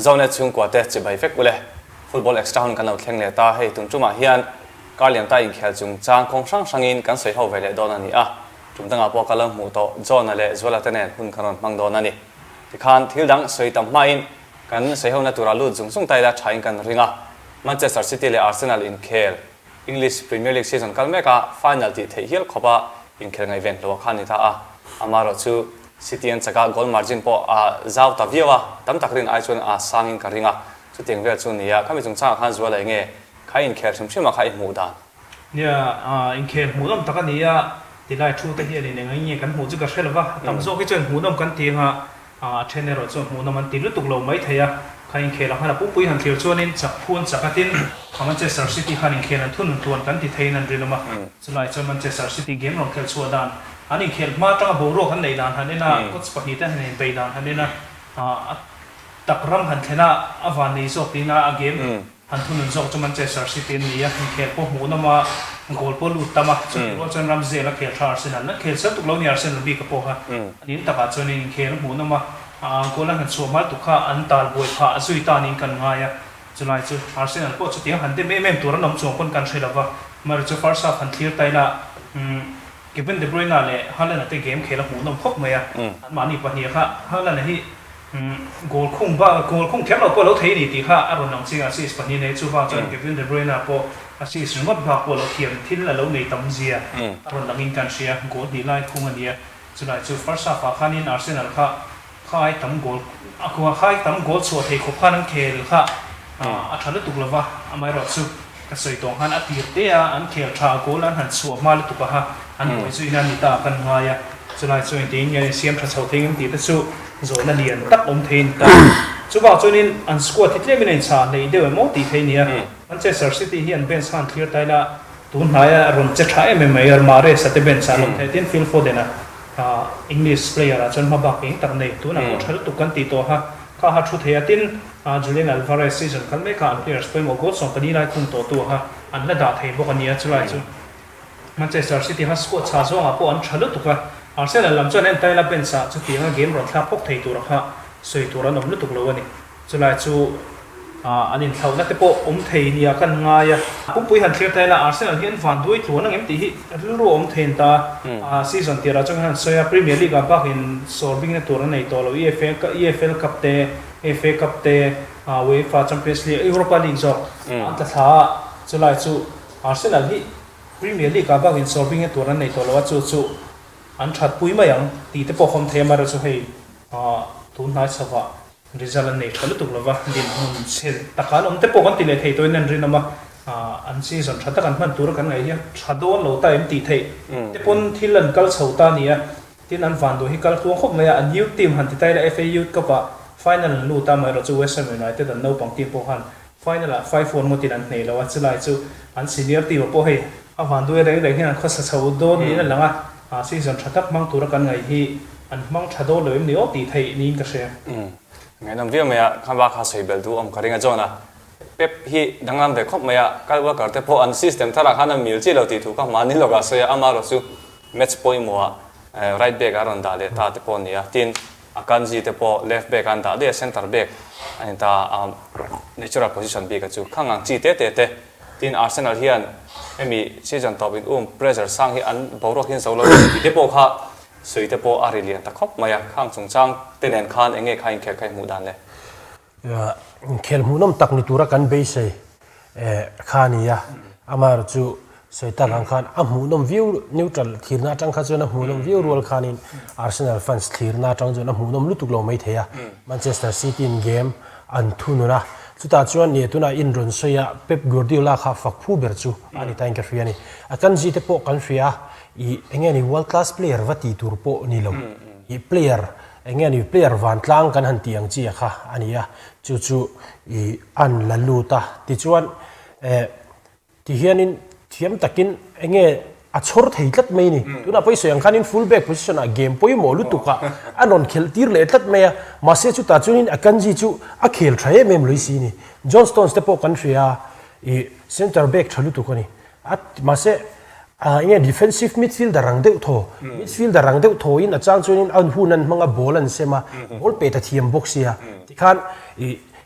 zone chung kwa te chi bai fek ule football extra hun kan lo thleng le ta hei tun chuma hian karlian ta in khel chung chang khong sang sangin kan sei ho vele don ani a tum tanga po kalam mu to zone le zwala tenen hun karon mang don ani tikhan thil dang sei tam main kan sei ho na tura lu chung chung tai da thain kan ringa Manchester City le Arsenal in khel English Premier League season kalmeka final ti thei hial khoba in khel ngai event lo khani ta a amaro chu City and chaka goal margin po a zau ta viwa tam takrin ai chun a sangin ka ringa chu teng vel chu nia khami chung cha khan zuala nge khai in khel chim ma khai mu dan nia in khel mu dam takania tilai thu ta hi ni ngai kan mu chu ka selwa tam zo ki chen mu dam kan ti ha trainer ro chu mu dam an ti lu tuk lo mai theya khai in khel hana pupui han khel chuanin chak phun chakatin Manchester City han in khel an thun tuan kan ti thein an rinama chulai chu Manchester City game ro khel chuadan ani khel ma tanga boro kan nei dan hanena coach pahni ta nei bei dan hanena takram han thena avani zo tina a game han thun zo chu Manchester City ni a khel po mu na ma goal po lu tama chu ro chan Ramsey la khel thar Arsenal na khel sa tuk lo ni Arsenal bi ka po ha ani ta ka chunin khel mu na ma goal han chu ma tu kha an tal boi pha azui ta nin kan nga ya chulai chu Arsenal po chu tiang han de mem tur nom chu kon kan thela mar chu first half han clear tai la Kevin De Bruyne le Haaland ate game khela mu nom khop maya mani pahni kha Haaland hi goal khung khelo po lo thei ni ti kha aron nang chinga sis pahni nei chu ba chan Kevin De Bruyne po assist ngot ba po lo thiam thil la lo nei tam zia aron langin kan sia goal di lai khung ania chulai chu first half khanin Arsenal kha khai tam goal akwa khai tam goal chu thei khop khan khel kha a thala tuklawa amai ro chu ka soi tong han atir te a an khel tha goal an han chu mal tu ka ha an hoi chu ina ni ta kan ngaya chulai chu tin nge siam tha chho thing ti ta chu zo na lian tak om thein ta chu ba chunin an squad thitle min cha nei de mo ti thein nia Manchester City hi an bench han clear tai la tun haya ron che tha em mai ar mare sa te bench an the tin feel for dena English player a chon ma ba ping tak nei tu na ko thal tu kan ti to ha ka ha thu thea tin Julian Alvarez season kan me ka players pe mo go so kani lai khung to tu ha an la da thei bo kan nia chulai chu Manchester City ha squad cha zo a po an thalu tu ka Arsenal lam chon en tai la bench sa chu ti nga game ro thla pok thei tu ra kha soi tu ra nom lu tuk lo ani chulai chu anin thau na te po thei nia kan nga ya pupui han clear tai la Arsenal hian van dui thlu nang em ti hi ru om thein ta season ti ra chang han soya Premier League a bak in solving na tur nei to lo EFL Cup te FA Cup te UEFA Champions League Europa League zo an ta tha chulai chu Arsenal hi Premier League a bak in solving na tur nei to lo chu an that pui ma yang ti te po khom the ma ra chu hei tun nai sawa result nei thal tu lova din hun se takan om te po kan ti le thei toin an rin ama an season thata kan man tur kan ngai ya thadon lo ta em ti thei te pon thilan kal chhota nia tin an van do hi kal tuang khop maya an youth team han ti tai la FA Youth Cup final lu ta mai ro chu West Ham United an no pang team po han final 5-1 mo tin an nei lo chulai chu an senior team po hei a van do re re hian khosa chho do ni na langa season thatak mang tur kan ngai hi an mang thado lo em ni o ti thei ni ka se ngai nam via maya khanwa kha sei bel du om karinga jona pep hi dangam ve khop maya kalwa karte po an system thara khana mil chi lo ti thu ka mani lo ga soya amaro chu match point mo right back aron da le ta te po nia tin akanji te po left back an da de center back an ta natural position bi ka chu khangang chi te tin Arsenal hian emi season top in pressure sang hi an borok hin solo ti te po kha soi te po arilian ta khop maya khang chung chang tenen khan enge khain khel khai mu dan le ya khel mu nom tak ni tura kan be se khania amar chu soita lang khan amu nom view neutral thirna tang kha chona mu nom view rol khanin Arsenal fans thirna tang chona mu nom lutuk lo mai theya Manchester City in game an thununa chuta chuan ni tuna in ron soya Pep Guardiola kha fakphu ber chu ani time ka fiani akan ji te po kan fia I engeni world class player vati tur po ni lo I player engeni player van tlang kan han tiang chi kha ania chu I an la luta ti chuan ti hianin thiam takin enge achor theitlat mai ni tuna poi soyang khanin full back position a game poi mo lu tuka anon khel tir le tlat me ma se chu ta chunin akan ji chu a khel thrae mem loi si ni John Stones te po kan ria I center back thalu tu ko ni at ma se inge defensive midfielder rang deuh tho midfielder rang deuh tho in achang chuin an hunan manga ball an sema ball pe ta thiam box ya tikhan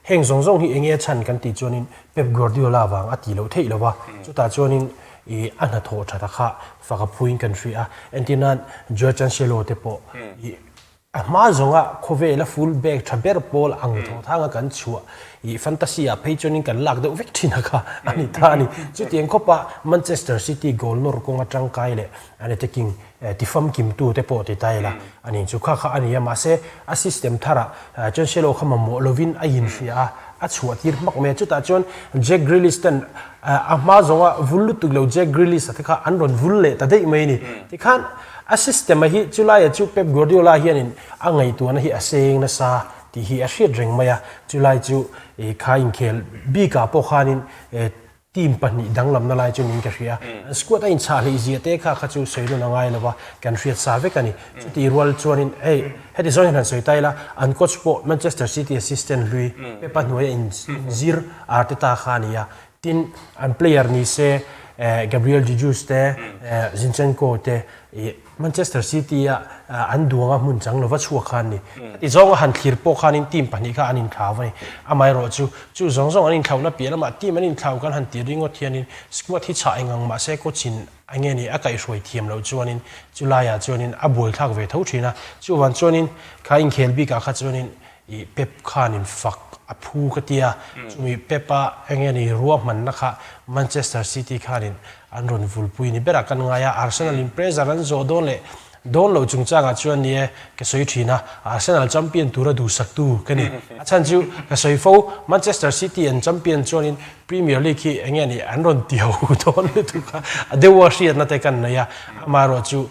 heng zong zong hi enge chan kan ti chuanin Pep Guardiola wang ati lo thei lowa chuta chuanin I ana tho thata kha faka phuin country a antinan George Cancelo te po I ma zonga khove la full back thaber pol ang tho thanga kan chua I fantasia peichonin kan lak de vectina kha ani thani chu tiang khopa Manchester City goal nor ko nga tangkai le ani taking tifam kim tu te po te taila ani chu kha ani ya ma se a system thara Cancelo khama mo lovin a in fia a chua tir mak me chu ta chon Jack Grealish tan a ma zonga vul tu lo Jack Grealish athaka anron vul le ta dei mai ni ti khan a system hi chulai chu Pep Guardiola hianin angai tu na hi aseng na sa ti hi a hriat reng maya chulai chu khain khel bi ka po khanin team pani danglam na lai chu ning ka hria squad in cha le ji te kha kha chu soilo na ngai lawa kan hriat sa ve kani chu ti rual chuanin hedi zon han soi taila an coach po Manchester City assistant lui pe pa noya in zir Arteta khania tin an player ni se Gabriel Jesus te Zinchenko te Manchester City an duanga mun chang lova chua khan ni ti zong han thlir po khanin team pani kha anin thawai amai ro chu zong zong anin thawna piala ma team anin thaw kan han ti ringo thianin squad hi cha engang ma se ko chin ange ni akai roi thiam lo chuanin chulaya chuanin a bol thak ve tho thina chu wan chuanin kha in khel bi ka kha chuanin I Pep khanin fak a phu ka tia chumi Pepa ange ni ruwa man na kha Manchester City khanin anron vulpui ni bera kan ngaya Arsenal impreza ran zo don lo chungchanga chuan ni ke soi thina Arsenal champion tura du saktu kani achan chu ka soi fo Manchester City and champion chuanin Premier League hi enge ni anron tiau don tu ka de wa hriat na te kan na ya amaro chu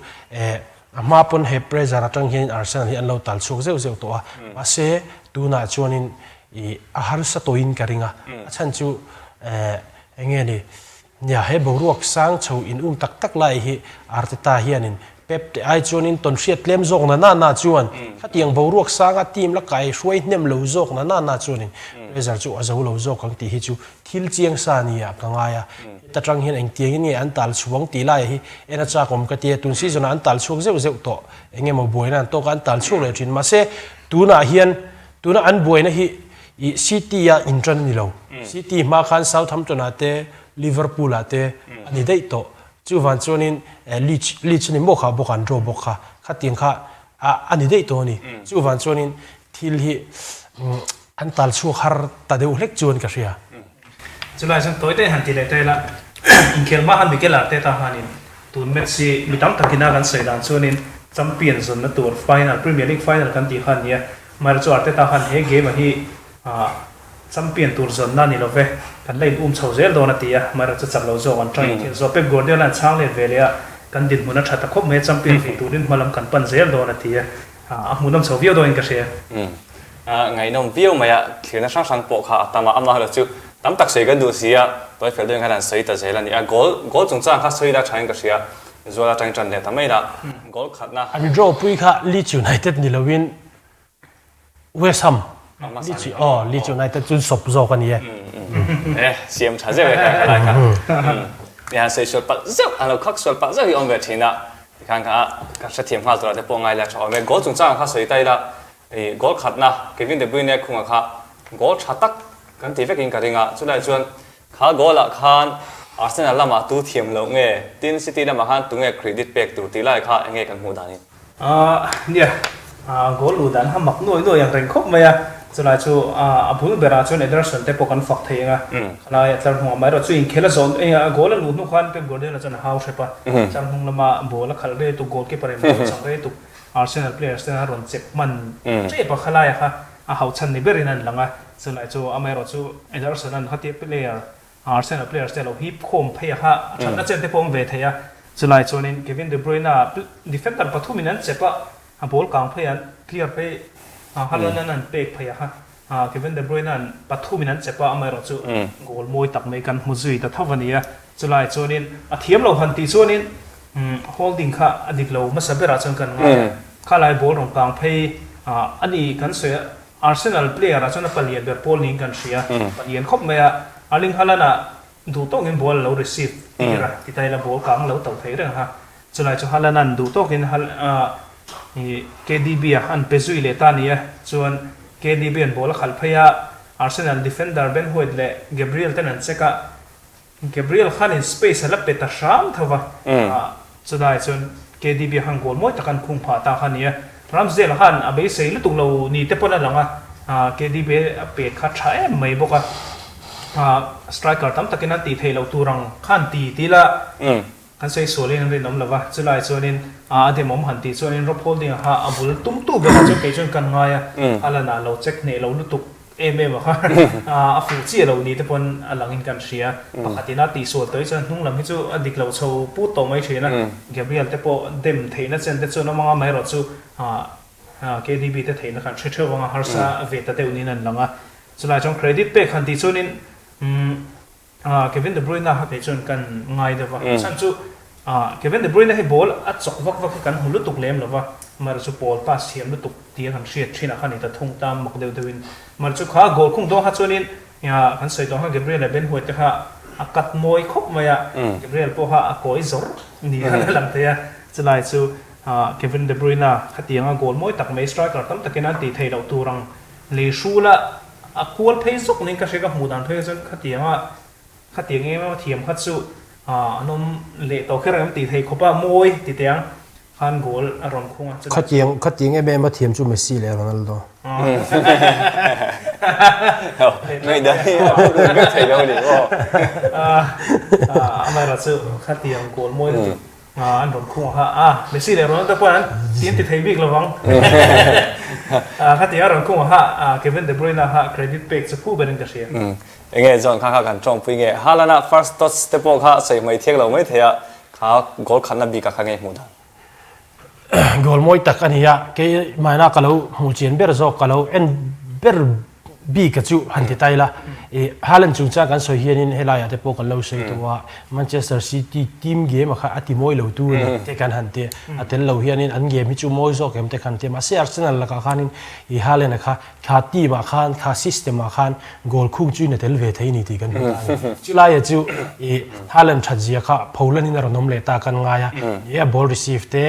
ama pon he preza ratang hin Arsenal hi an lo tal chuk zeu zeu to a ase tuna chuanin I ahar sa toin karinga achan chu enge ni nya he boruak sang chho in tak tak lai hi Arteta hianin Pep te ai chuanin ton hriat tlem zok na chuan khatiang boruak sanga team la kai hruai hnem lo zok na chuanin result chu azo lo zok ang ti hi chu thil chiang sa ni ya kangaya tatang hin eng tiang ni an tal chuang ti lai hi ena cha kom ka ti tun season an tal chuak zeu zeu to engemaw boina to kan tal chuak le thin ma se tuna an boina hi City ya intran ni lo City ma khan Southampton ate Liverpool ate ani dei to chu van chuanin Leeds ni mo kha bokan draw bokha khating kha ani dei to ni chu van chuanin thil hi an tal chu har ta deu hlek chuan ka hria chulai sang toy te han ti le te la in khel ma han bi ke la te ta hanin tun Messi mitam takina kan sei dan chuanin champion zone na tur final Premier League final kan ti khan ya mar chu arte ta han he game hi champion tur zone na ni lo ve kan lein chho zel do na ti ya mar chu chak lo zo an trai ki zo Pep Guardiola chang le ve le kan din muna thata khop me champion fi turin malam kan pan zel do na ti ya munam chho vio do in ka she ngày nông view mà ya khi nó sang bộ khá tama âm là chứ tắm tắc sấy cái đồ gì á tôi phải đương cái là sấy ta sấy là nè gol chúng ta khá sấy đã tranh cái gì á rồi là tranh tranh để tắm mấy đã gol khát na anh draw pui kha Leeds United ni lovin West Ham Leeds United chun sop zo kan ye xem chả dễ cái này cả nhà xây sửa bắt dễ anh lo khắc sửa bắt dễ thì ông về thì na看看cái sự thiểm hoa rồi để bộ ngày là cho mấy gol chúng ta khá sấy tay là gol khát na Kevin De Bruyne khung khá gol chát tắc kan ti vekin karinga chulai chuan kha goal a khan Arsenal lama tu thiam lo nge tin City lama khan tu nge credit back tu ti lai kha nge kan mu dani nia goal lu dan ha mak noi yang reng khop maya chulai chu abul bera chu Ederson te pokan fak theinga khala tlar hnung mai ro chu in khela zone goal lu nu khan Pep Guardiola chan how shepa chang hnung lama bola khal re tu goalkeeper en chang re tu Arsenal players ten ron chep man che pa khala ya kha a hau chan ni berin an langa chulai chu amai ro chu Ederson an khati player Arsenal players te lo hip khom phei kha thana chen te pom ve theya chulai chuanin Kevin De Bruyne defender pathum in an chepa a ball kang phei an clear pe Haaland an pek phei kha Kevin De Bruyne an pathum in an chepa amai ro chu goal moi tak mai kan mu zui ta thawania chulai chuanin a thiam lo han ti chuanin holding kha adik lo masabera chang kan nga khalai ball rong kang phei ani kan se Arsenal player a chana palian ber Paul ning kan sia palian khop maya Erling Haaland du to in ball lo receive tira titai la ball kang lo tau thei rang ha chulai chu Haaland an du to in KDB an pezui le ta nia chuan KDB an ball khal phaya Arsenal defender Ben White le Gabriel tenan cheka Gabriel khan in space la peta sham thawa chudai chon KDB hang goal moi takan khung pha ta khania Ramsdale khan abe sei lu tung lo ni te pona langa KDB pe kha thae mai boka striker tam takina ti thei lo turang khan ti la kan sei solin rin nom lawa chulai chonin de mom han ti chonin rob holding ha abul tum tu be chu ke chon kan nga ya ala na lo check ne lo lu tuk em ha a fu chi lo ni te pon alangin kan sia pakatina ti so toi chan hnung lam hi chu adik lo chho pu to mai thina Gabriel te po dem theina chen te chu no manga mai ro chu KDB te theina kan thre wanga harsa ve ta te unin an langa chulai chong credit pe khan ti chonin Kevin De Bruyne ha ke chon kan ngai da wa chan chu Kevin De Bruyne he ball a chok wak kan hulu tuk lem lawa mar chu ball pass siam lu tuk tia kan hriat thina khani ta thung tam mak deu deuin mar chu kha goal khung do ha chonin ya kan sei to ha Gabriel Ben White ha akat moi khop maya Gabriel po ha a koi zor ni lam te ya chlai chu Kevin De Bruyne khatianga goal moi tak mai striker tam takin an ti thei lo turang le shula a kual phei sok ning ka sheka mudan phei chon khatiang e ma thiam khat chu anom le to kheram ti thei khopa moi ti tiang khan goal aron khunga khatiang e be ma thiam chu Messi le Ronaldoไม่ได้ไม่ใช่เราดิว่าไม่รู้สึกkhatiang goal moiอันโดนคุ้งเมสซี่เลยร้อนแต่พอนั้นทีมติดไทยบิ๊กระวังkhatiangร้อนคุ้งKevin De Bruyneเครดิตเป็กจะพูดเป็นกระเสียเงี้ยจอนข้ากันจองปุยเงี้ยฮาลานะ first touch step ข้าใส่ไม่เที่ยงเราไม่เที่ยข้า goal ขันนับบีกับข้าเงี้ยหมดgoal moi tak ania ke mana kalau hujian ber zo kalau en ber bi ka chu han ti tai la halan chung cha kan so hianin helaya te po kan lo sei to wa Manchester City team game kha ati moi lo tu te kan han te atel lo hianin an game hi chu moi zo kem te kan te ma se Arsenal la ka khanin I halen kha team ma khan kha system ma khan goal khung chu ne tel ve thei ni ti kan chu la ya chu halan thajia kha pholan in ron nom le ta kan nga ya ball receive te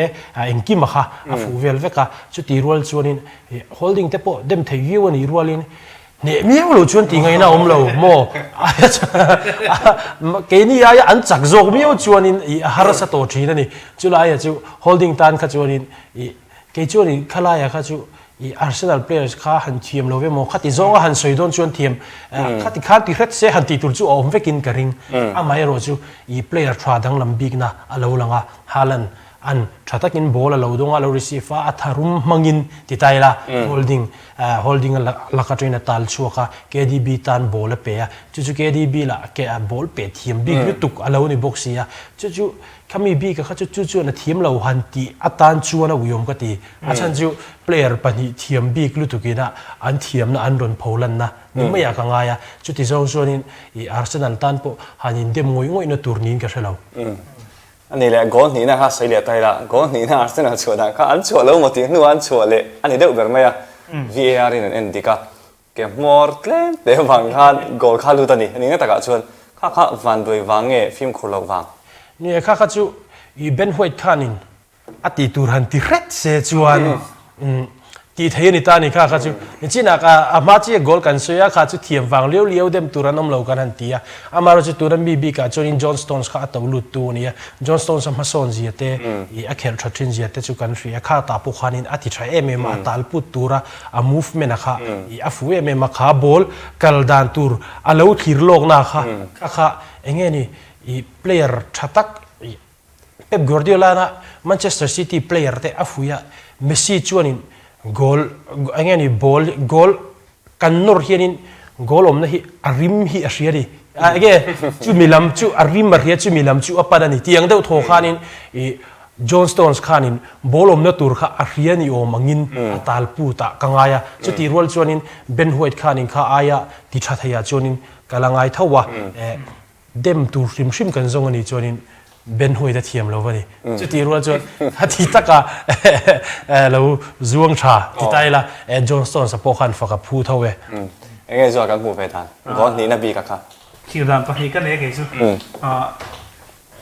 engki ma kha afu vel veka chu ti rol chuanin holding te po dem thei yu ani rolin nè miếng lô chuan tí ngay nào lo mo cái này ai ăn chắc rồi miếng chuan in harasa to chi này chú lại à chú holding tan khá chuan in cái chuan in khá lại à khá chú Arsenal players khá hành thiam lo về mo khá tí zong hành soi don chuan thiam khá tí hết sẽ hành tí tur chú ôm về kin cái ring mai rồi chú player thua đăng làm big na alo langa Haaland an thatakin ball lo donga lo receive a tharum mangin ti taila holding la ka train tal chuaka KDB tan ball pe a chu KDB la ke ball pe thiam big tuk alo ni box ya chu khami bi ka chu na thiam lo han ti atan chu na uyom ka ti achan chu player pani thiam big lu tukina an thiam na an ron pholan na ni ya ka nga ya chu ti zo zonin Arsenal tan po hanin dem ngoi na turnin ka sheloอันนี้แหละก้อนนี้นะครับใส่เหลี่ยไตละก้อนนี้นะอาร์เซนอลชัวร์นะข้าอันชัวร์แล้วหมดที่นู่นอันชัวร์เลยอันนี้เดี๋ยวแบบไหมVAR นี่นั่นดีก็เก็บมอร์เล่นเดี๋ยววางข้าโกลข้ารู้ตอนนี้อันนี้ก็ตะกัดชวนข้าวันโดยวางเงี้ยฟิล์มคนเราวางนี่ข้าจูเบนฮวยข้านินอติตูรันติเรตเซจวนที่เทียนิตานี่ข้าจูนี่จีนักอามาจีโกลกันเสียข้าจูเทียมวางเลี้ยวเดมตูรันน้ำเหลากันหันตีอามาเราจูตูรันบีกับจอนินจอห์นสโตนส์ข้าตัวลุดตัวนี่จอห์นสโตนส์มาสอนจีเตอเคลชัดชินจีเตจูกันฟีข้าตาปุขานินอติใช้มาตาลปุตตูระมูฟเมนข้าฟูมาข้าบอลกัลดานตูร์อาเลวทีร์โลกนะข้าเองนี่เพลย์ชัดตักเป๊ปกวาร์ดิโอลานะแมนเชสเตอร์ซิตี้เพลย์เตอฟูเมสซี่ชวนินgoal angin ni goal kanur hianin goal omna hi arim hi asiari age chu milam chu arim maria chu milam chu apadani tiang deuh tho khanin John Stones khanin ball omna tur kha ariani o mangin talpu ta kangaya chu ti rol chuanin Ben White khanin kha aya ti tha thaya chuanin kalangai thawa dem tur rim kan zong ani chuanin Ben White thiam lo wani chu ti ro chu hathi taka lo zuang tha ti taila John Stones sa pokhan faka phu thawe enge zo kan pu pe tan gon ni na bi ka kha khiran pa hi kan e ge chu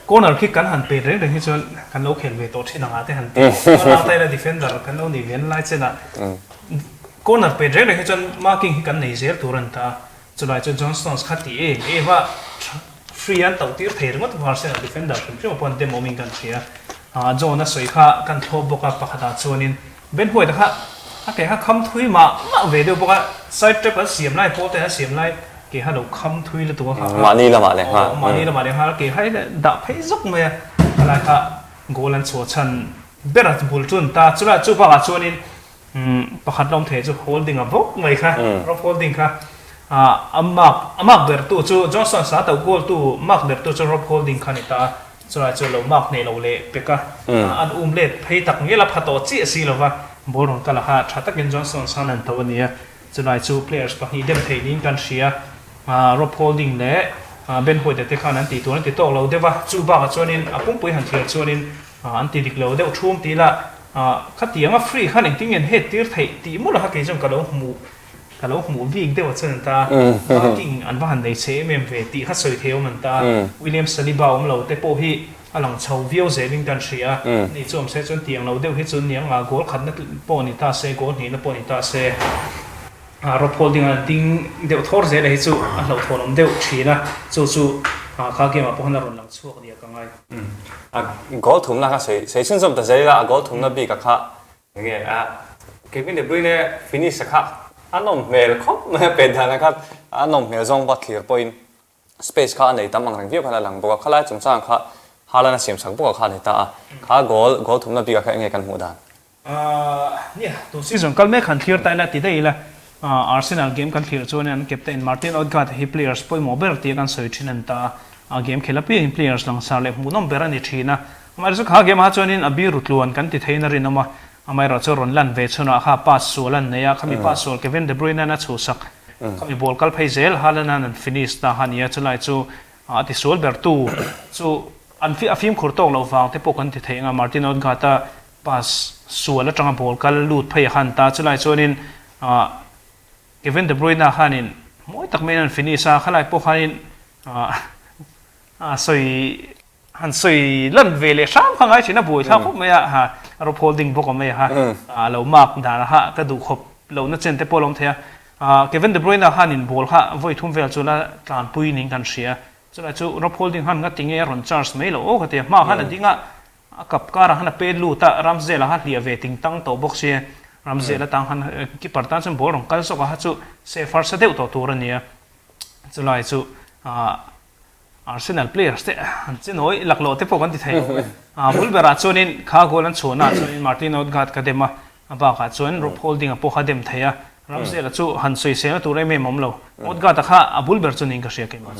corner kick kan han pe re hi chu kan lo khel ve to thina nga te han te ta la defender kan lo ni ven lai chena corner pe rek le chon marking kan nei zer turan ta chulai chu Johnston khati e wa free an tau tir ther ngot Arsenal defender chim pon de moming kan thia zona soi kha kan thop boka pakhata chuanin ben hoi da kha ke ha kham thui ma ve de boka side trap a siam lai po te ha siam lai ke ha lo kham thui le tu ha mani la ma le ha mani la ma le ha ke hai da phei zok me ala kha goal an chu chan berat bul chun ta chula chu pa chuanin pakhat lom the chu holding a bok mai kha rough holding kha amak ber tu chu Johnson sa ta goal tu mark ber tu chu rough holding kha ni ta chula chu lo mark nei lo le peka an le phei tak ngela phato chi si lo wa borong kala ha thatak in Johnson sanan tawnia chulai chu players pa hi dem theinin kan ria rough holding le ben hoi de te khan an ti tu an ti tok lo dewa chu ba chuanin apung pui han thia chuanin an ti dik lo de thum ti la khatianga free khan eng ting en head tir thei ti mu la ha ke jong ka lo mu wing de wa chuan ta king an ba han nei che mem ve ti kha soi theu man ta William Saliba lo te po hi alang chho view zeling kan ria ni chom se chon tiang lo de hi chun niang goal khat na po ni ta se goal ni na po ni ta se rough holding an ding de thor ze le hi chu an lo thon om de thina chu kha game a pohna ron lang chuak dia ka ngai goal thum la kha sei chun som ta zai la goal thum na bi ka kha nge Kevin De Bruyne finish kha anom mel khop me pe dana kha anom mel zong ba clear point space kha nei tamang rang view khala lang bo khala chung chang kha halana siam sak bo kha nei ta kha goal thum na bi ka kha nge kan mu dan yeah to season kal me khan clear ta la ti dei la Arsenal game kan clear chuan an captain Martin Odegaard hi players poi mober ti kan soi thin an ta game khelapi in players lang sar le munom berani thina amar chu kha game ha chuan in abi rutluan kan ti theina rin ama amai ro chu ron lan ve chuna kha pass solan neya khami pass sol Kevin De Bruyne na chu sak khami ball kal phei zel halana an finish ta hania chulai chu ati sol ber tu chu an fi afim khur tok lo wang te pok kan ti theinga Martin Odegaard ta pass sola tanga ball kal lut phei han ta chulai chuan in Kevin De Bruyne hanin moi tak men an finish a khalai po khanin soi lan vele sam khangai china boi tha khop meya ha ro holding bok me ha lo mark da ha ka du khop lo na chen te polom thea Kevin De Bruyne hanin ball ha voi thum vel chula tlan pui ning kan ria chula chu ro holding han nga tinge ron charge me lo o ka te ma han dinga kap kara han pe lu ta Ramsdale ha lia ve ting tang to box ye Ramsdale tang han ki partan chen ball rong kal so ka chu se far sa deu to turania chulai chu Arsenal players te chin oi laklo te pokan ti thai bulbera chunin kha goal an chona chunin Martin Odegaard ka dema aba ka chuan rough holding a po kha dem thaya Ramsdale chu han soi se tu re me momlo Odegaard kha bulber chunin ka ria ke ma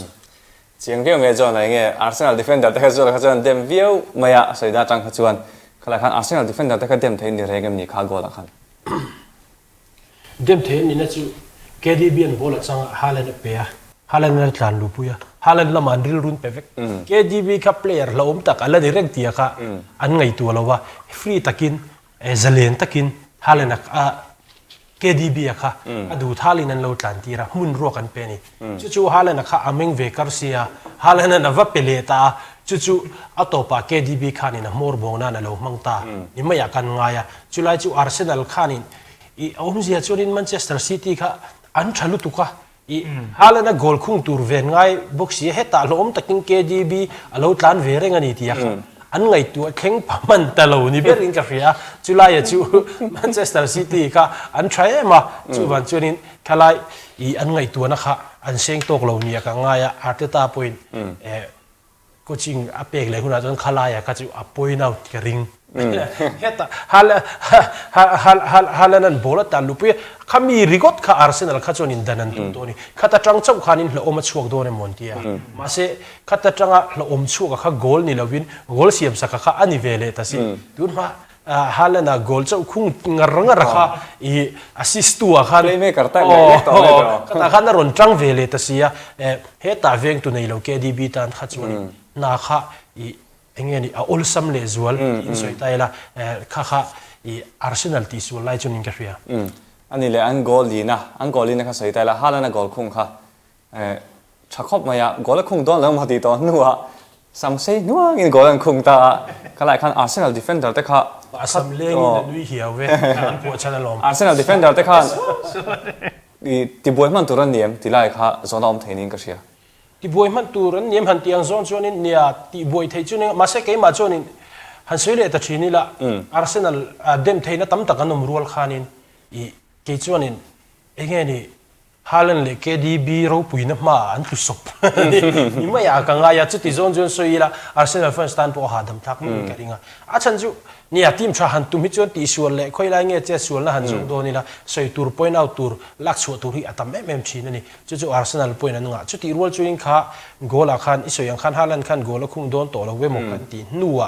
chiang view nge zon la nge Arsenal defender te kha zon kha chuan dem view maya soida tang kha chuan khala khan Arsenal defender te kha dem thein ni regem ni kha goal khan dem the ni na chu KDB an bola chang Haaland pe Haaland na tlan lu puya Haaland la man ril run perfect KDB ka player la tak ala direct dia ka an ngai tu lawa free takin zalen takin Haaland KDB ka adu thalin an lo tlan tira mun ro kan pe ni chu Haaland ka ameng ve karsia Haaland na va peleta chu atopa KDB khanin mor bongna na lo mangta ni maya kan ngaya chulai chu Arsenal khanin I omzia churin Manchester City kha an thalu tuka I Haaland goal khung tur ven ngai boxi heta lom taking KDB alo tlan ve renga ni tia an ngai tu kheng paman talo ni berin ka ria chulai chu Manchester City ka an try ma chu van churin khalai I an ngai tu na kha an seng tok lo ni ka ngaya Arteta point coaching apek le huna jon khalaya ka chu apoi now ka ring heta halanan bola ta lupi khami rigot kha Arsenal kha chon in danan tu toni khata tang chau khanin hlo oma chuak do ne montia ma se khata tanga hlo om chuak kha goal ni lovin goal siam saka kha ani vele ta si tun ma halana goal chau khung ngaranga rakha I assist tu kha le me karta kata khana ron tang vele ta sia heta veng tu nei lo KDB tan kha chon na kha I engeni a olsam le zual in soi taila kha I Arsenal ti su lai chun in ka ria ani le an goal lina kha soi taila halana goal khung kha chakhop maya goal khung don lam hati to nuwa samsei nuwa in goal khung ta khala khan Arsenal defender te kha asam leng in lui hiau ve an po chana lom Arsenal defender te khan ti boy man turan niam ti lai kha zona om theinin ka sia ti boy man turan niam han tiang zon chuanin nia ti boy thei chunin ma se ke ma chuanin han soile ta thini la Arsenal dem theina tam tak anum rual khanin I ke chuanin enge ni Haaland le KDB ro puina ma an tu sop ni ma ya ka nga ya chu ti zon jon soila Arsenal fans tan po hadam thak mi ka ringa a chan ju ni a team tha han tu mi chon ti sual le khoi lai nge che sual na han jong do ni la soi tur point out tur lak chu tur hi atam mem chin ni chu Arsenal point an nga chu ti rol chu in kha goal a khan isoyang khan Haaland khan goal khung don to lo we mo kan ti nuwa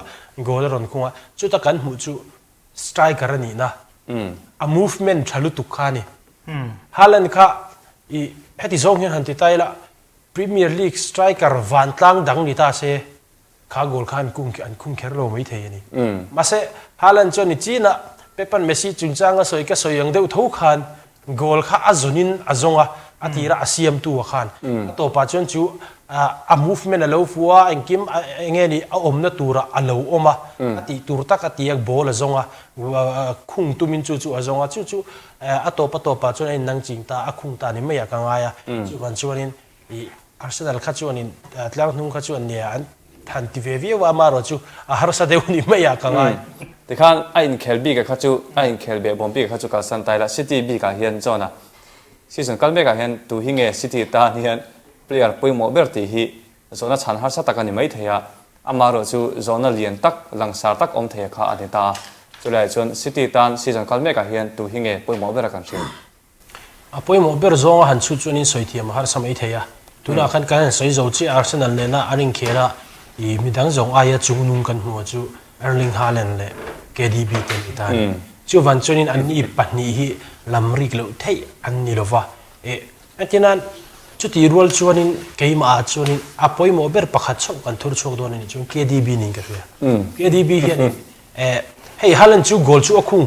goal ron khunga chu ta kan mu chu striker ni na a movement thalu tu khani Haaland kha I heti zong hian han ti tai la Premier League striker van tlang dang ni ta se kha gol khan kung an kung kher lo mai thei ni ma se Haaland chon ni china pepan Messi chung changa soi ka soyang deu tho khan gol kha azunin azonga atira asiam tu khan to pa chon chu a movement a lo fuwa engkim enge ni a omna tura a lo oma ati tur tak atiak bol azonga khung tumin chu azonga chu atopa chon en nang chingta a khung ta ni meya ka ngaya chu ban chuanin I Arsenal kha chuanin tlang hnung kha chuan nia an than ti ve wa ma ro chu a har sa deu ni meya ka ngai te khan a in khel bi ka kha chu a in khel be bom bi ka chu ka san tai la City bi ka hian chona season kal me ka hian tu hinge City ta hian player poimo berti hi zona chan har sa takani mai theya amaro chu zona lian tak langsar tak om the kha ani ta chulai chon City tan season kalme ka hian tu hinge poimo ber kan thim a poimo ber zonga han chu chunin soithiam har samai theya tuna khan kan soi zo chi Arsenal ne na aring khera I midang zong aya chungnung kan hu chu Erling Haaland le KDB te itan chu van chunin an ni pahni hi lamrik lo thei an ni lova atinan chu ti rol chuanin keima chuanin a poimo ber pakhat chok kan thur chok don ni chu KDB ni ka KDB hian hey Haaland chu goal chu akhung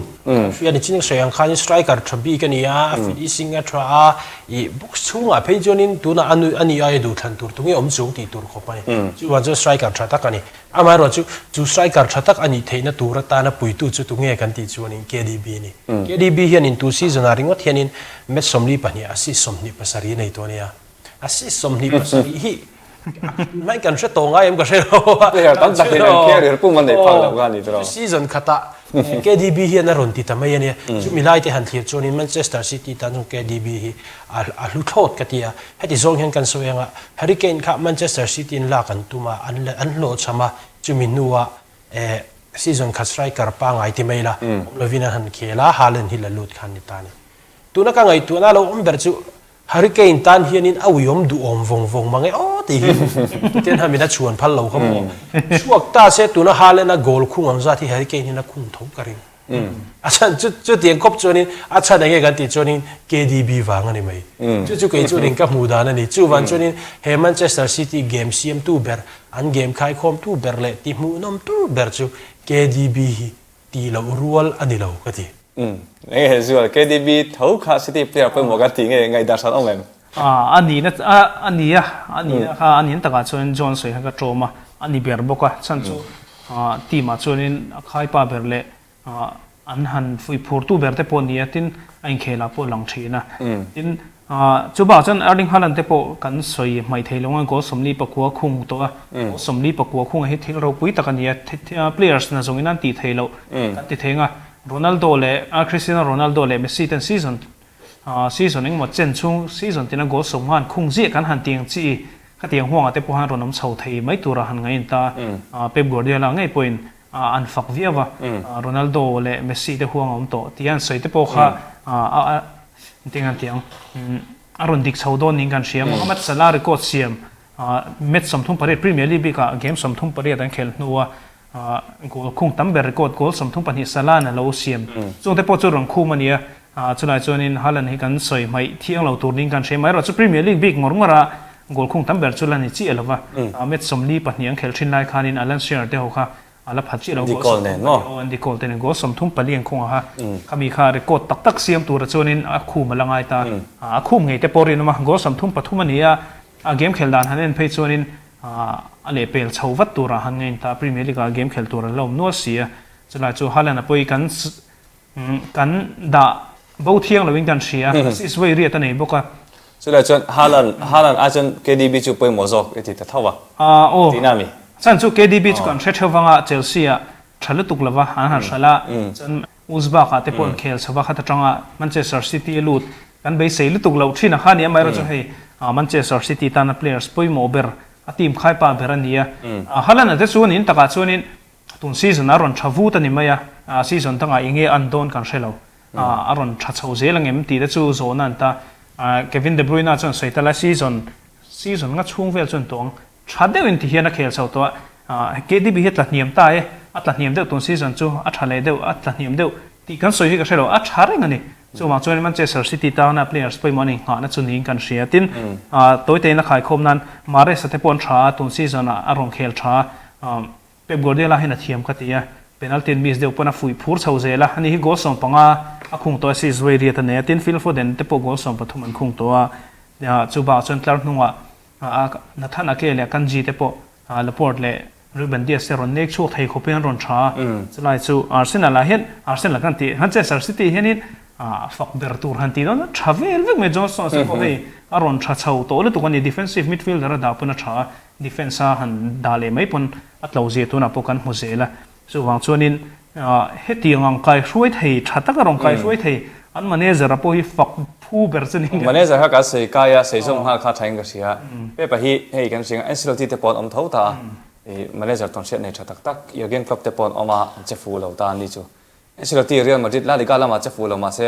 fian ni chining soyang khan striker thabi ka niya finishing a tra I box chunga phei jonin tuna ani ai du than tur tungi om chung ti tur khopani chu wa chu striker tha tak ani ama ro chu striker tha tak ani theina tur ta na puitu chu tunge kan ti chuanin KDB ni KDB hian in tu season a ringot hianin match somli pani assist somni pasari nei to nia assist somni pasari hi mai kan se to nga em ka se player tam tak in career pu man nei phang lo ga ni tro season khata KDB hi na ron ti tamai ani chu milai te han thir chonin Manchester City tan KDB hi a lu thot katia heti zong hen kan soyanga Hurricane kha Manchester City in la kan tuma an lo chama chu minua season kha striker pa ngai ti mai la lovina han khela Haaland hi la lut khan ni tani tuna ka ngai tuna lo umber chu Hurricane tan hianin awiom du om vong mangai ti ten hamina chuan phal lo kham chuak ta se tuna Haaland a goal khung am za thi Hurricane hina khung thau karing achan chu tiang kop chonin acha nge gan ti chonin KDB wang ani mai chu ke chonin ka muda na ni chu wan chonin he Manchester City game CM2 ber an game khai khom tu ber le ti mu nom tu ber chu KDB hi ti lo rual ani lo ka ti nei zual KDB thau kha City player poimo ka ti ngai dar san ong lem ani ta ka chon John soi ha ka trauma ani ber boka chan chu team a chonin khai pa ber le an han fui phur tu ber te po ni atin ain khela po lang thina tin chu ba chan Erling Haaland te po kan soi mai theilonga go somli pakua khung to a somli pakua khung he thil ro pui takania players na zongin an ti theilo kan ti thenga Ronaldo le Cristiano Ronaldo le Messi ten seasoning mo chen chung season tina go somhan khung ji kan han tiang chi ka tiang huang ate po han ronom chho thei mai tura han ngai ta Pep Guardiola ngai point an fak viawa Ronaldo le Messi te huang om to tian soi te po kha tiang aron dik chhodon ning kan siam Mohamed Salah record siam match somthum pare Premier League ka game somthum pare dan khel nuwa goal khung tamber record goal somthum pani Salah na lo siam chung te po chu rong khu mania chulai chuanin Haaland hi kan soi mai thiang lo tur ning kan she mai ro chu Premier League big ngora goal khung tamber chulani chi elova match somli pahniang khel thin lai khanin Alan Shearer te ho kha ala phachi lo goal ne no andi goal ten go somthum paliang khung ha kami kha record tak tak siam tur chuanin a khu malangai ta a khum ngei te porin ma go somthum pathumania a game khel dan hanen phei chuanin ale pel chhowat tura han ngein ta Premier League game khel tura lom no sia chu lai chu Haaland apoi kan da bo thiang lo kan sia is way ria ta nei boka chu lai chuan Haaland a chuan KDB chu poi mozok eti ta thawa o tinami chan chu KDB chu kan thewanga Chelsea a thalu tuklawa han sala chan Uzbek ate pon khel sawa kha ta tanga Manchester City lut kan be sei lu tuklo thina khani mai ro chu hei Manchester City tana players poi mo ber a team khai pa berania Haaland ate chuan in taka chuan in tun season aron thavu ta ni maya season tanga inge andon kan shelo aron tha chho zelang em ti da chu zona anta Kevin De Bruyne chuan soitala season nga chung vel chuan tong thadeu in ti hian a khel chho to KDB het la niam ta e atla niam deuh tun season chu a thale deuh atla niam deuh ti kan soi hi ka shelo a thareng ani chu ma chuan Manchester City ta na players poi morning ha na chunin kan ria tin toite na khai khom nan mare sa te pon tha tun season a rong khel tha Pep Guardiola hina thiam ka tia penalty miss deuh pona fui phur chho zela ani hi goal som panga a khung to si zoi ria ta ne tin Phil Foden te po goal som pathum an khung to chu ba chuan tlar hnunga na thana ke le kan ji te po Laporte le Ruben Dias ron nek chu thei khopen ron tha chulai chu Arsenal kan ti Manchester City hianin fak ber tur han ti don travel vek me Johnson se ko be aron tha chho to le tu kan defensive midfielder da puna tha defense han dale mai pon atlo je tu na po kan huzela so wang chuanin heti ngang kai hruai thei thata ka rong kai hruai thei an manager apo hi fak phu ber chani manager ha ka sei kaya sei som ha kha thaing ka sia pe pa hi hei kan singa Ancelotti te pon om tho ta manager ton set nei thatak tak Jurgen Klopp te pon oma chefu lo ta ni chu Ancelotti Real Madrid La Liga lama chefu lo ma se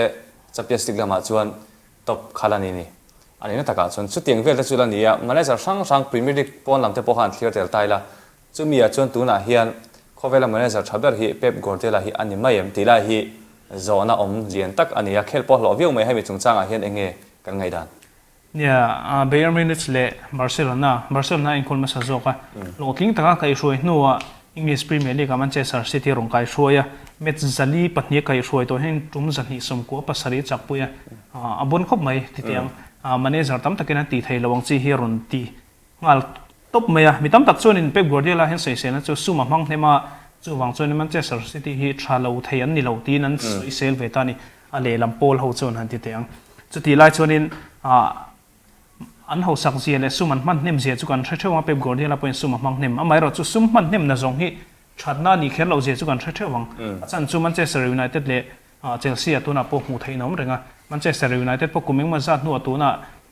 Champions League lama chuan top khalani ni ani na taka chuan chu tiang vel ta chula ni ya manager sang Premier League pon lam te po han clear tel taila chu mi a chuan tu na hian khowela manager thaber hi Pep Guardiola hi ani mayem tila hi zona om lian tak ani a khel po lo viu mai hemi chungchanga hian enge kan ngai dan yeah Bayern Munich le Barcelona in kolma sa zoka lotling taka kai shoi nuwa English Premier League Manchester City rong kai shoya match zali patni kai shoi to hen tum zani som ko pasari chakpuya abon khop mai titiang manager tam takena ti thei lawang chi hi ron ti ngal top maya mitam tak chon in Pep Guardiola hen sei sena chu suma mang hlema chu wang chon Manchester City hi thalo thei an ni lo ti nan soi sel vetani ale lampol ho chon han titiang chu ti lai chon in an ho sak zia le suman man nem zia chu kan threwa Pep Guardiola point suma mang nem amai ro chu sum man nem na zong hi thatna ni khel lo zia chu kan threwang achan chu Manchester United le Chelsea atuna po mu thei nom renga Manchester United po kuming ma zat nu atuna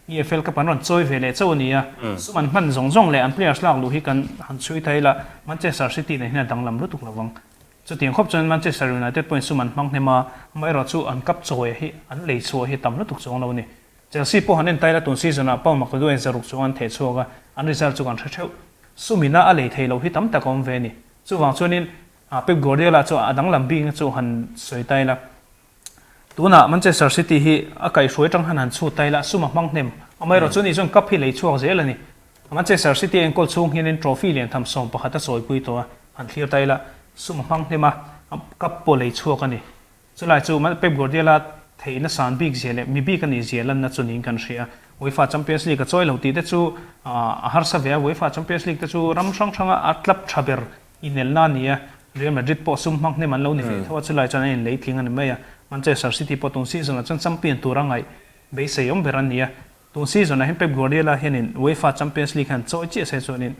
EFL ka panon choi vele chawnia suman man zong le an players lak lu hi kan han chui thaila Manchester City ne hina danglam lu tuk lawang chu tiang khop chon Manchester United point suman mang nema mai ro chu an kap choi hi an lei chu hi tam lu tuk chong lo ni Chelsea po hanen taila tun season a pa mak do en zaruk chuan the chuga an result chu kan theu sumina a lei thei lo hi tam takom ve ni chu wang chuanin Pep Guardiola chu adang lambing chu han soi taila tuna Manchester City hi a kai hruai tang han chu taila suma mang nem amai ro chuni chon cup hi lei chuak zel ani Manchester City en kol chung hian trophy len tham som pakhata soi pui to an clear taila suma mang nema cup po lei chuak ani chulai chu Pep Guardiola thei na san big zele mi bi kan zealan na chunin kan ria UEFA Champions League choi lo ti te chu har sa ve UEFA Champions League te chu ram sang thanga atlap thaber inel na nia Real Madrid po sum mang ne man lo ni fe thawa chulai chan in lei thing an meya Manchester City po tun season chan champion turangai be seyom beran nia tun season a Pep Guardiola henin UEFA Champions League han choi che se chonin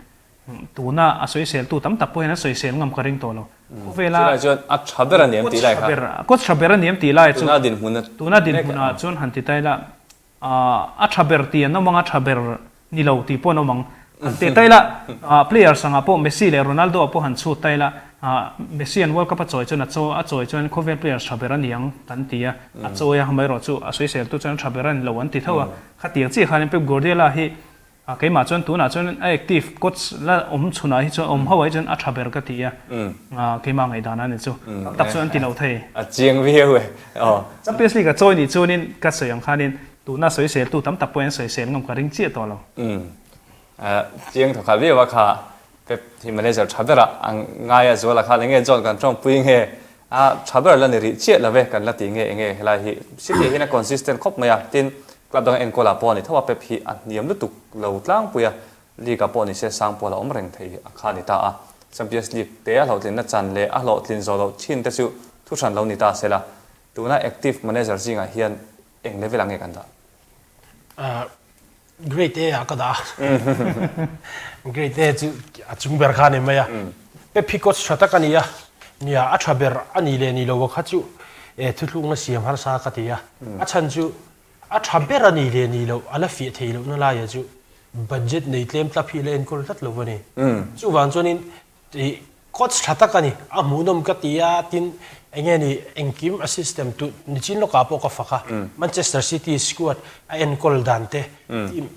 tuna asoi sel tu tam tap po hena soi sel ngam karing to lo vela chuan a thaber niam ti lai kha ko thaber niam ti lai chu tuna din huna chon han ti taila a thaber ti no manga thaber ni lo ti po no mang te taila player sanga po Messi le Ronaldo po han chu taila Messi an World Cup a choi chon cover players thaber an yang tan tia a choi a mai ro chu asoi sel tu chon thaber an lo an ti thawa khatiang chi khan Pep Guardiola hi cái mà chọn tu na chọn active coach la chuna hi chọn hawai chọn athaber ka tia cái mà ngai dana ne chu tak chọn tin lo thei chiang view Champions League choi ni chunin ka soyang khanin tu na soi sel tu tam tap point soi sel ngam ka ring chi to lo chiang tho kha view kha Pep team manager thabera ngai az wala kha nge chọn kan chong puing he thaber la ni ri che la ve kan la ti nge la hi city hina consistent khop maya tin club dang en kola poni thawa Pep hi niam lu tuk lo tlang puya liga poni se sang pola omreng thei akha ni ta a Champions League te a lo tlin na chan le a lo tlin zo lo thin te chu thu than lo ni ta sela tuna active manager jinga hian eng level ange kan da great A akada great A chu achung ber khani maya pe phikot shatakania nia athaber ani le ni lo kha chu e thuthlung na siam har sa ka tia achan chu athaber ani le ni lo ala fi theilo na la ya chu budget nei tlem tla phi le en kol tat lo wani chu wan chonin ti coach shatakani amunom ka tia tin engeni engkim a system tu nichin lo ka po ka faka Manchester City squad a en kol dante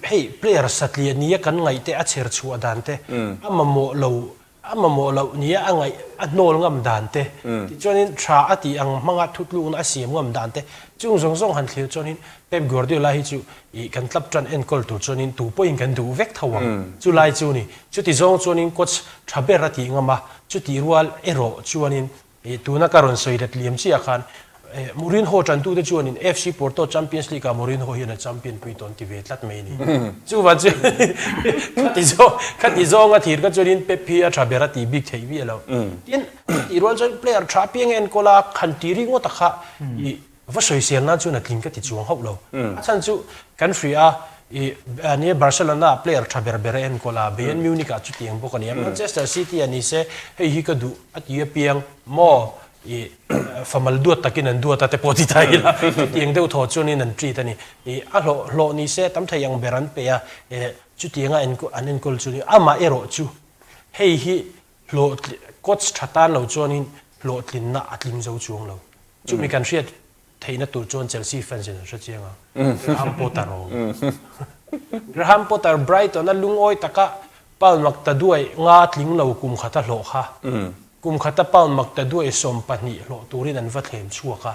hey player satli ni kan ngai te a cher chu dante amamo lo ni angai anol ngam dante ti chonin tha ati ang manga thutlu na siam ngam dante chung zong zong han thil chonin Pep Guardiola hi chu I kan club tran en kol tu chonin 2 point kan du vek thawang chu lai chu ni chu ti zong chonin coach thaber ati ngama chu ti rual ero chuanin e tuna karon soidat liam chi akhan Mourinho tran tu te chuanin FC Porto Champions League ka Mourinho hian a champion pui ton ti vetlat mai ni chu wa chu khati zo nga thir ka chuanin Pep a thabera ti big thei vi lo tin I rual chon player trapping en kola khan ti ri ngo ta kha I va soi sian na chu na tling ka ti chuang hau lo achan chu kan free a ani Barcelona player thaber bere en kola Bayern Munich a chu tiang bokani Manchester City ani se hei hi ka du atia piang mo famal duat takin an duat ate poti taila tiang deu tho chunin an treat ani a lo ni se tam thayang beran pe ya chu tianga en kol chu ama ero chu hei hi lo coach thatan lo chuanin lo tlin na atling zo chuang lo chu mi kan riat theina tur chon Chelsea fans in sa chianga Graham Potter Brighton na lungoi taka paul makta duai nga tling lo kum khata lo kha kum khata paul makta duai som pani lo turin an va thlem chuaka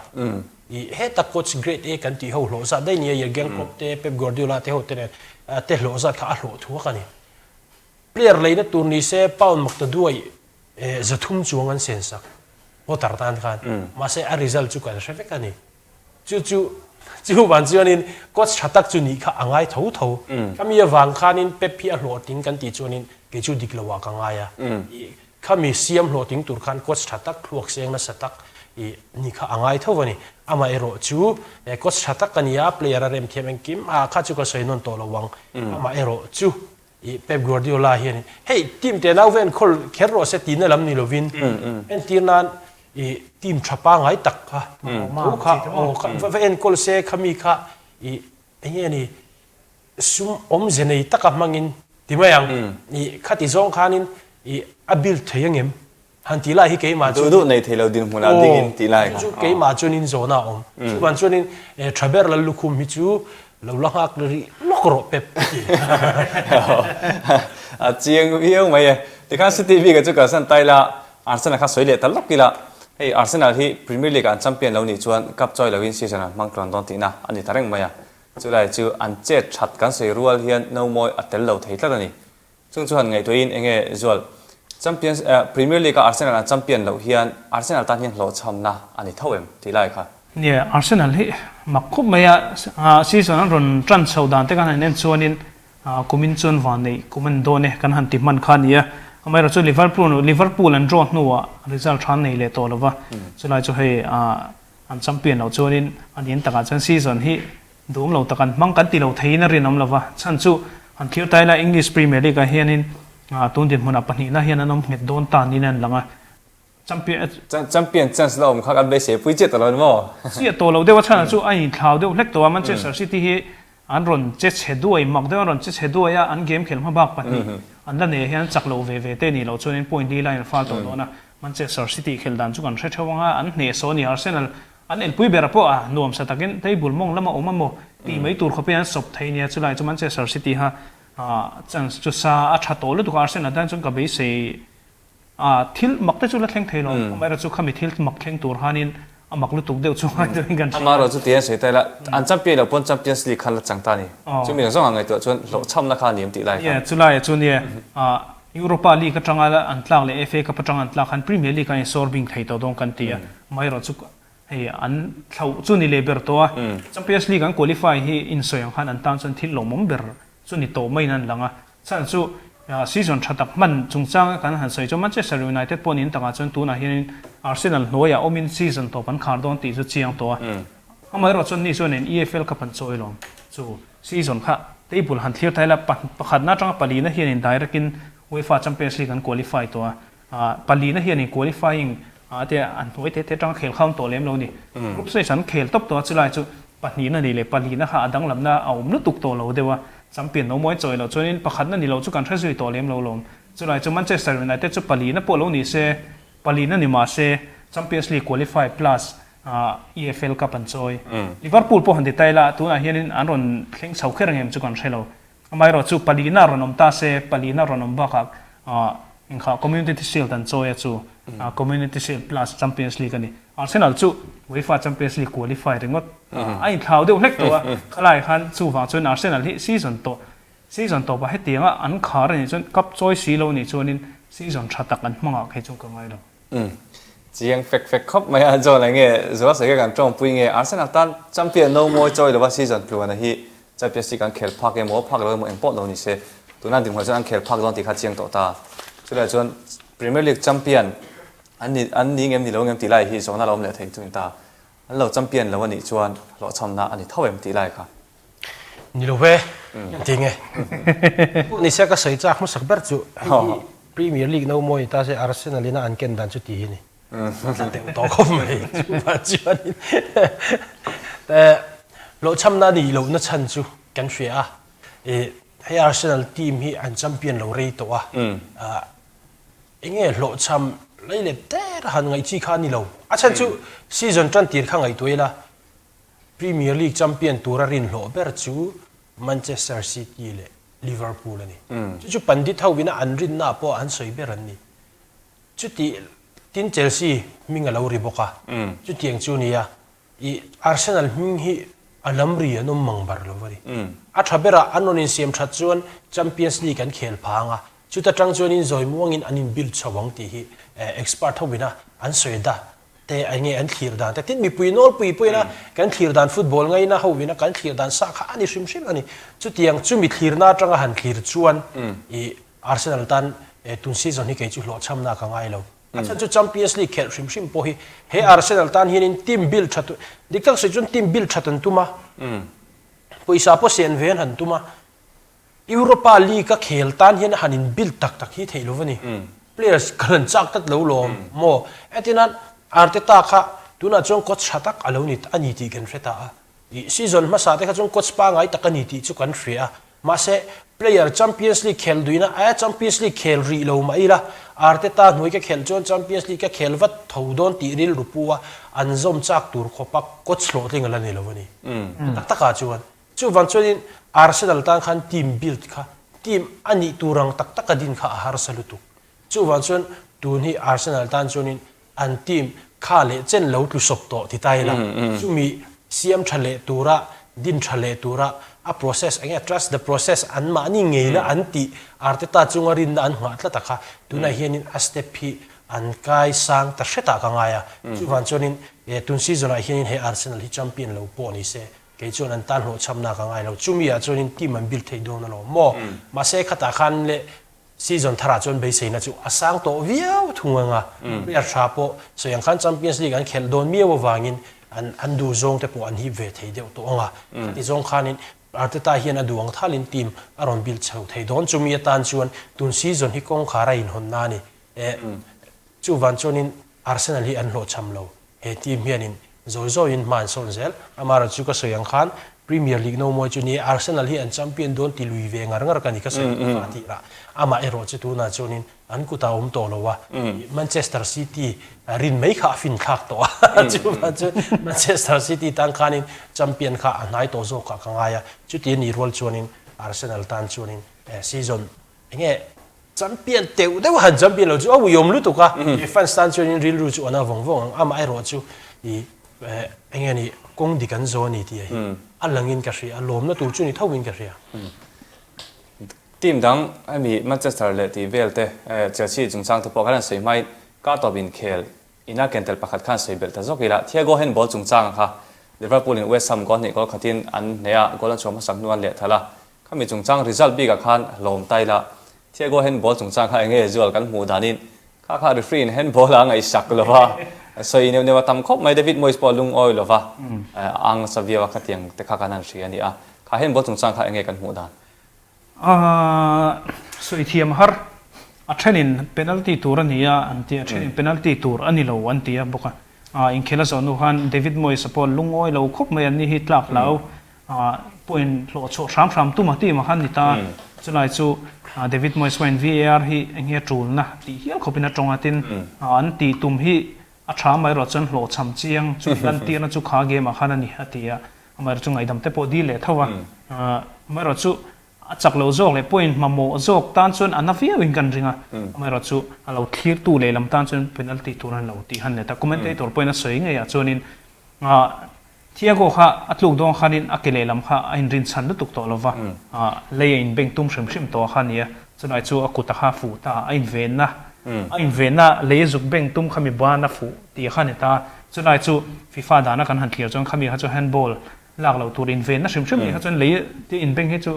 I heta coach great A kan ti ho lo sa dai ni ye gang kop te Pep Guardiola te ho te lo sa kha lo thu ka ni player leina tur ni se paul makta duai zathum chuang an sen sak Potter tan khan ma se a result chu kan revek ani chu wan chuanin coach thatak chu ni kha angai tho kami awang khanin Pep a hlo ting kan ti chuanin ke chu diklawa ka ngaya kami siam hlo ting tur khan coach thatak hluak seng na satak ni kha angai tho wani ama ero chu coach thatak kania player rem themeng kim a kha chu ka soinon to lawang ama ero chu Pep Guardiola hian hey team te now ven khol kherro se tin lam ni lovin en tirnan team thapa ngai tak kha kha en kol se khami kha ni sum zenei taka mangin timayang ni khati zong khanin abil thayangem hantila hi ke ma du nei thelo din hmuna dingin tilai chu ke ma chunin zona chuan chunin traber la lukhum hi chu lo lahak ri lokro Pep a chiang viau mai te kan City vi ga chu ka san taila Arsenal kha soile talokila hey Arsenal hi Premier League an champion lo ni chuan cup choi lo win season an mangkron don tina ani tareng maya chulai chu an che that kan sei rual hian no moi atel lo theitla ani chung chuan ngai toin enge zual champions Premier League Arsenal an champion lo hian Arsenal tan hian lo chamna ani thawem tilai kha nia Arsenal hi makhup maya season an ron tran chhodan te kan nen chuanin kumin chun van nei kuman done kan han ti man khania amai ro chu Liverpool an draw nuwa result than nei le to lova chulai chu hei an champion lo chuanin an in taka chan season hi dum lo takan mang kan ti lo theina rinam lova chan chu an thir taila English Premier League a hianin tundin hmuna pani na hian anom nget don ta ni nan langa champion chance lo kha kan be se pui che talon mo sia to lo dewa chana chu ai thlau deu lek to Manchester City hi an ron che cheduai mak de ron che cheduai ya an game khel ma bak pani an la ne hian chak lo ve te ni lo chunin point di line fal to na Manchester City khel dan chu kan hre thawanga an ne so ni Arsenal an en pui ber po nuam sa takin table mong lama omamo ti mai tur khope an sop thainia chulai chu Manchester City ha chance chu sa a tha to lu tu Arsenal dan chu ka be se thil makte chu la thleng theilo mai ra chu khami thil mak thleng tur hanin amak lu tuk deu chu ngai de gan amaro chu tian sei taila an champion lo pon Champions League khan la changta ni chu mi zong angai to chuan lo cham na kha niam ti lai ya chulai chu ni Europa League ka tanga la an tlak le FA ka patang an tlak han Premier League ka sorbing thei to dong kan tia mai ra chu hey an thau chu ni le ber to Champions League an qualify hi in soyang khan an tan chan thil lo mom ber chu ni to mai nan langa chan chu season thatak man chungchang kan han soi cho Manchester United ponin tanga chon tuna hian Arsenal noya omin season to pan khar don ti chu chiang to amai ro chon ni chon in EFL Cup an choi lom chu season kha table han thlir thaila pakhat na tanga pali na hian in direct in UEFA Champions League an qualify to pali na hian in qualifying te an hoi te tang khel kham to lem lo ni group stage an khel top to chulai chu pahni na ni le pali na kha adang lamna aum nu tuk to lo dewa champion no moi choi lo chuin pakhat na ni lo chu kan thresui to lem lo lom chulai chu Manchester United chu pali na po lo ni se pali na ni ma se Champions League qualify plus EFL Cup an choi Liverpool po han de taila tu na hian an ron thleng chau kherang em chu kan thelo amai ro chu pali na ronom ta se pali na ronom ba kha in kha Community Shield an choi chu Community Shield plus Champions League ani Arsenal chu UEFA Champions League qualify ringot ai thau deuh hlek to khalai khan chu wa chun Arsenal hi season to ba hetianga an khar ni chun cup choi si lo ni chunin season thatak an hmanga khai chung ka ngai lo chiang fek khop mai a jo la nge zo se ga kan tong pui nge Arsenal tan champion no mo choi lo ba season plu na hi Champions League kan khel phak mo phak lo mo import lo ni se tunan ding hoi chan khel phak don ti kha chiang to ta chula chon Premier League champion an ni ngem ni lo ngem ti lai hi zona lom le thei tu ta an lo champion lo ni chuan lo chamna ani thawem ti lai kha ni lo ve tinge ni se ka sei chak mo sak ber chu Premier League no moi ta se Arsenal ina an ken dan chu ti hi ni te to khom mai ba chuan te lo chamna ni lo na chan chu kan hria hey Arsenal team hi an champion lo rei to enge lo cham leile te han ngai chi kha ni lo a chan chu season tran tir kha ngai toila Premier League champion tura rin lo ber chu Manchester City le Liverpool ani chu pandit hawina an rin na po an soi ber an ni chu ti tin Chelsea minga lo ri boka chu tiang chu ni ya I Arsenal ming hi alamri anom mangbar lo wari a thabera anonin siam that chuan Champions League kan khel phanga chuta tang chuan in zoi muangin anin build chawang ti hi expert hobina an soida te ange an thlir dan te tin mi puinol pui na kan thlir dan football ngai na howina kan thlir dan sa kha ani shim ani chu tiang chu mi thlir na tanga han thlir chuan I Arsenal tan tun season hi ke chu lo chamna ka ngai lo achan chu Champions League khel shim po hi he Arsenal tan hian in team build that diktak se chun team build thatan tuma poisa po sen ven han tuma Europa League ka khel tan hian hanin build tak hi theilovani players karan chak tat lo lom mo etinan Arteta kha tuna chong coach thatak aloni ani ti kan reta season ma sa te kha chong coach pa ngai takani ti chu kan hria ma se player Champions League khel duina Champions League khel ri lo mai la Arteta noi ka khel chon Champions League ka khel wat thodon ti ril rupuwa anzom chak tur khopak coach lo tling la ne lovani taka chuan chu van chuan Arsenal tan khan team build kha team ani turang tak din kha har salutu chu van chuan tun hi Arsenal tan chunin an team kha le chen lo tu sop to ti tai la chu mi siam thale tura din thale tura a process anga trust the process an ma ni ngei la an ti Arteta chungarin na an hwa tla takha tuna hianin a step hi an kai sang ta hreta ka ngaya chu van chuanin tun season a hianin he Arsenal hi champion lo po ni se ke chuan an tan ho chamna ka ngai lo chumi a chuanin team an build thei don lo mo ma se khata khan le season thara chon be sei na chu asang to viau thunga ya thapo so yang khan Champions League an khel don mi wa wangin an du zong te po an hi ve thei deu to nga ti zong khanin Arteta hian aduang thalin team aron build chau thei don chumi atan chuan tun season hi kong khara in hon na ni chu van chonin Arsenal hi an lo cham lo he team hianin zoi in man son zel amara chu ka so yang khan Premier League no mo chu ni Arsenal hi an champion don ti lui ve ngar ka ni ka so ti ra ama ero chu tu na chonin an ku ta to lo wa Manchester City rin mai kha fin khak to chu Manchester City tan khanin champion kha anai to zo ka ngaya chu ti ni rol chonin Arsenal tan chonin season nge champion te wa han champion lo chu awu yom lu to ka fan stan chonin ril ru chu ana vong ama ero chu I nge ni kong di kan zo ni ti alangin ka ria lom na tu chu ni thawin ka ria team dang ami Manchester le ti velte Chelsea chungchang to pokalan sei mai ka to bin khel ina kentel pakhat khan sei bel ta zokila Thiago hen ball chungchang kha Liverpool in West Ham gol ni gol khatin an neya golan choma saknuan le thala khami chungchang result bi ka khan lom taila Thiago handball chung chang kha enge zual kan mu danin kha referee in handball ang ai sak lova so in ne tam khop mai David Moyes po lung oi lova ang savia wa khatiang te kha kanan ri ani a kha handball chung chang kha enge kan mu dan so ithiam har a thenin penalty tur ania anti a thenin penalty tur ani lo anti a boka in khela zonu han David Moyes po lung oi lo khop mai ani hi tlak lau point lo cho ram tu ma ti ma han ni ta chulai chu David Moyes when VAR hi enghe trul na ti hial khopina tongatin an ti tum hi a tha mai ro chan hlo cham chiang chu lan ti na chu kha ge ma khana ni hatia amar chu ngai dam te po di le thawa mai ro chu a chak lo zok le point ma mo zok tan chun anavia win kan ringa mai ro chu a lo thlir tu le lam tan chun penalty turan lo ti han le ta commentator point na soi nge ya chunin Thiago kha atluk dong khanin akele lam kha ain rin chan lutuk to lova le in beng tum shim to khania chunai chu akuta kha fu ta ain ven na le zuk beng tum khami ba na fu ti khani ta chunai chu FIFA dana kan han thlir chong khami ha chu handball lak lo turin ven na shim ni ha chun le ti in beng he chu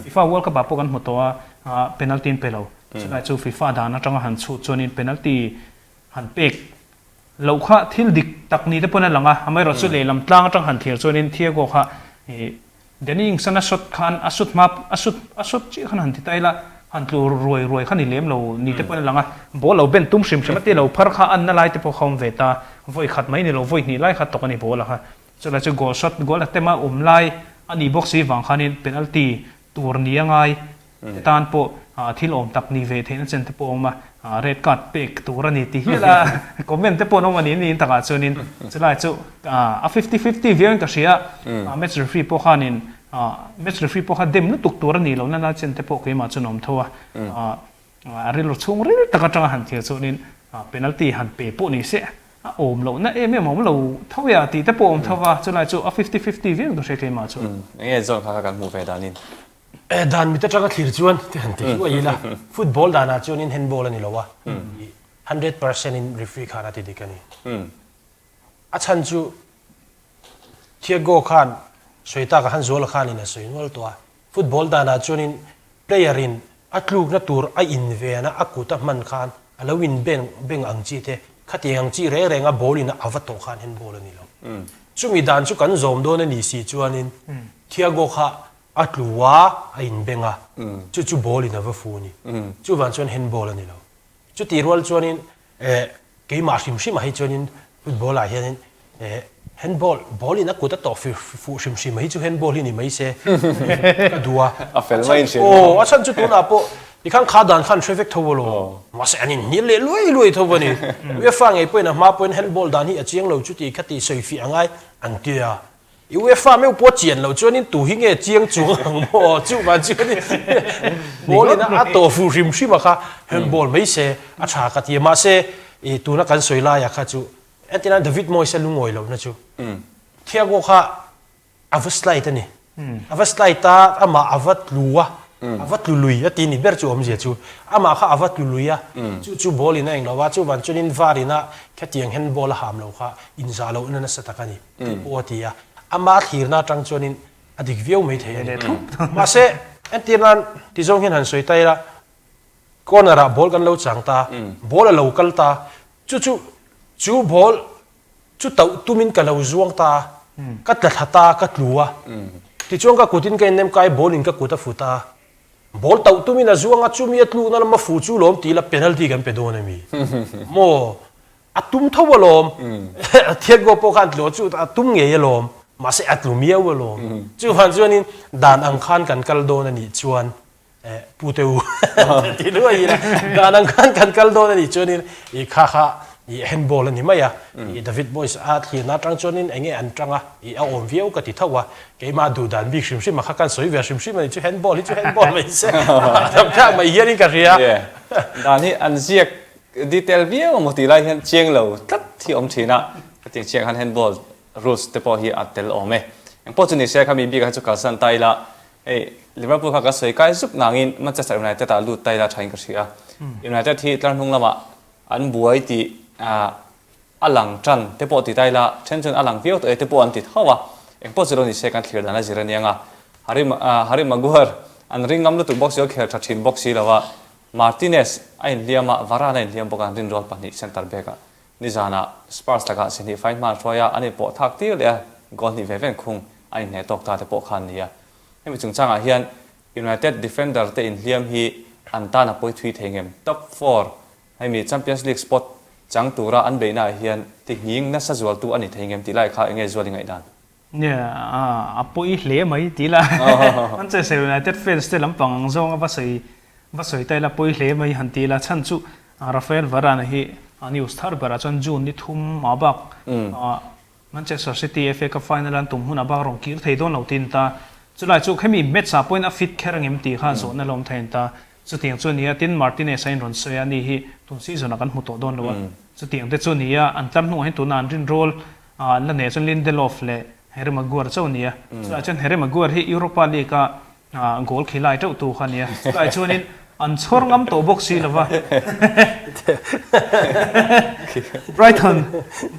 FIFA world cup pa kan mu to penalty pelo chunai chu FIFA dana tanga han chu chunin penalty han pek lo kha thil dik tak ni te pona langa amai ro chu le lam tlang atang han thir chunin Thiago kha dening sana shot khan asut chi khan han ti taila han tlu roi khan ni lem lo ni te pona langa bol lo ben tum shim shimati lo phar kha an na lai te po khom veta voi khat mai ni lo voi ni lai khat to ani bola kha chula chu goal shot goal atema lai ani box hi wang khanin penalty tur ni angai tan po thil om tak ni ve thein chen te po ma red card pek turani ti hila comment te pono mani ni taka chunin chulai chu a 50-50 viang ka sia match referee po khanin match referee po kha dem nu tuk turani lo na chen te po ke ma chunom thowa ril chung ril taka tanga han thia chunin penalty han pe po ni se om lo na em mom lo thoya ti te po om thowa chulai chu a 50-50 viang do se ke ma chu nge zon kha kan mu ve danin dan mi ta tanga thlir chuan te han ti wa ila football dana chuan in handball ani lowa 100% in referee khana ti dikani a chan chu Thiago khan soita ka han zol khan in a soinol to football dana chuan in player in atluk na tur a in ve na akuta man khan alawin beng angchi te khati angchi re renga ball in avato khan handball ani lo chumi dan chu kan zom do na ni si chuan in Thiago kha atluwa a in benga chu ball in ava fu ni chu van chuan handball ani lo chu ti rol chuan in ke ma shim hi chuan in football a hian handball ball in a kuta to fu shim hi chu handball hi ni mai se duwa a fel mai se a chan chu tu na po i khan kha dan khan traffic thawolo ma se ani ni le loi thawani we fa ngai point na ma point handball dan hi a chiang lo chu ti khati soi fi angai an tia UEFA meu po chian lo chuan in tu hi nge chiang chung ang mo chu ma chu ni ball in a to fu shim kha handball mai se a tha ka ti ma se e tu na kan soila ya kha chu atina David Moyes lungoi lo na chu Thiago kha avslide ani avslide ta ama avat luwa avat lului ati ni ber chu om je chu ama kha avat luluya chu ball in ang lo wa chu van chunin varina khatiang handball ham lo kha in za lo na sa takani o ti ya ama thirna tang chuanin adik viau mai thei ani ma se antinan ti zong hin han soi taira corner ball kan lo changta ball a local ta chu ball chu tau tumin ka lo zuang ta ka tla thata ka tluwa ti chong ka kutin ka nem kai ball in ka kuta futa ball tau tumin a zuanga chu mi atlu na ma fu chu lom ti la penalty kan pe do na mi mo atum thawalom Thiago po kan lo chu atum nge yelom ma se atlumia walo chu han chuanin dan ang khan kan kal do na ni chuan puteu ti no ira dan ang khan kan kal do na ni chuanin I kha I handball ni maya I David Moyes at hi na tang chuanin enge an tanga I a om viau ka ti thawa ke ma du dan big shim ma kha kan soi ver shim ni chu handball mai se tam kha mai hian ka ria dan hi an ziak detail viau mo ti lai hian chiang lo tat thi om thina ti chiang han handball rules te po hi atel ome ang po chuni se khami bi ka chu kalsan taila Liverpool kha ka soi kai zup nangin Manchester United ta lu taila thain ka sia United thi tlan hung lama an buai ti alang chan te po ti taila chen alang viu te po an ti hawa ang po chuni se kan clear dana jirani anga Harry Maguire an ringam lu tu box yo khel thachin box hi lawa Martinez ain liama Varane liam bokan rin rol pani center back ni zana Spurs taka sini find man troya ani po thak ti le gol ni veven khung ai ne tok ta te po khan nia hemi chung changa hian United defender te in liam hi antana poi thui thengem top 4 hemi Champions League spot chang tura an beina hian ti hing na sa zual tu ani thengem ti lai kha enge zuali ngai dan apoi hle mai ti la Manchester United fans te lampang zong va soi tai la poi hle mai han ti la chan chu Rafael Varane hi ani usthar bara chan June ni thum ma bak Manchester City FA Cup final an tum huna ba rong kir thei don lo tin ta chulai chu khemi match a point a fit kherang em ti kha zo na lom thein ta chu tiang chu nia tin Martinez sain ron soya ni hi tun season kan hu to don lo chu tiang te chu nia an tlam nu hen tu nan rin role la ne chun Lindelof le Harry Maguire chu nia chu chan Harry Maguire hi Europa League ka goal khilai tau tu khania chulai chunin an chhor ngam to box si lova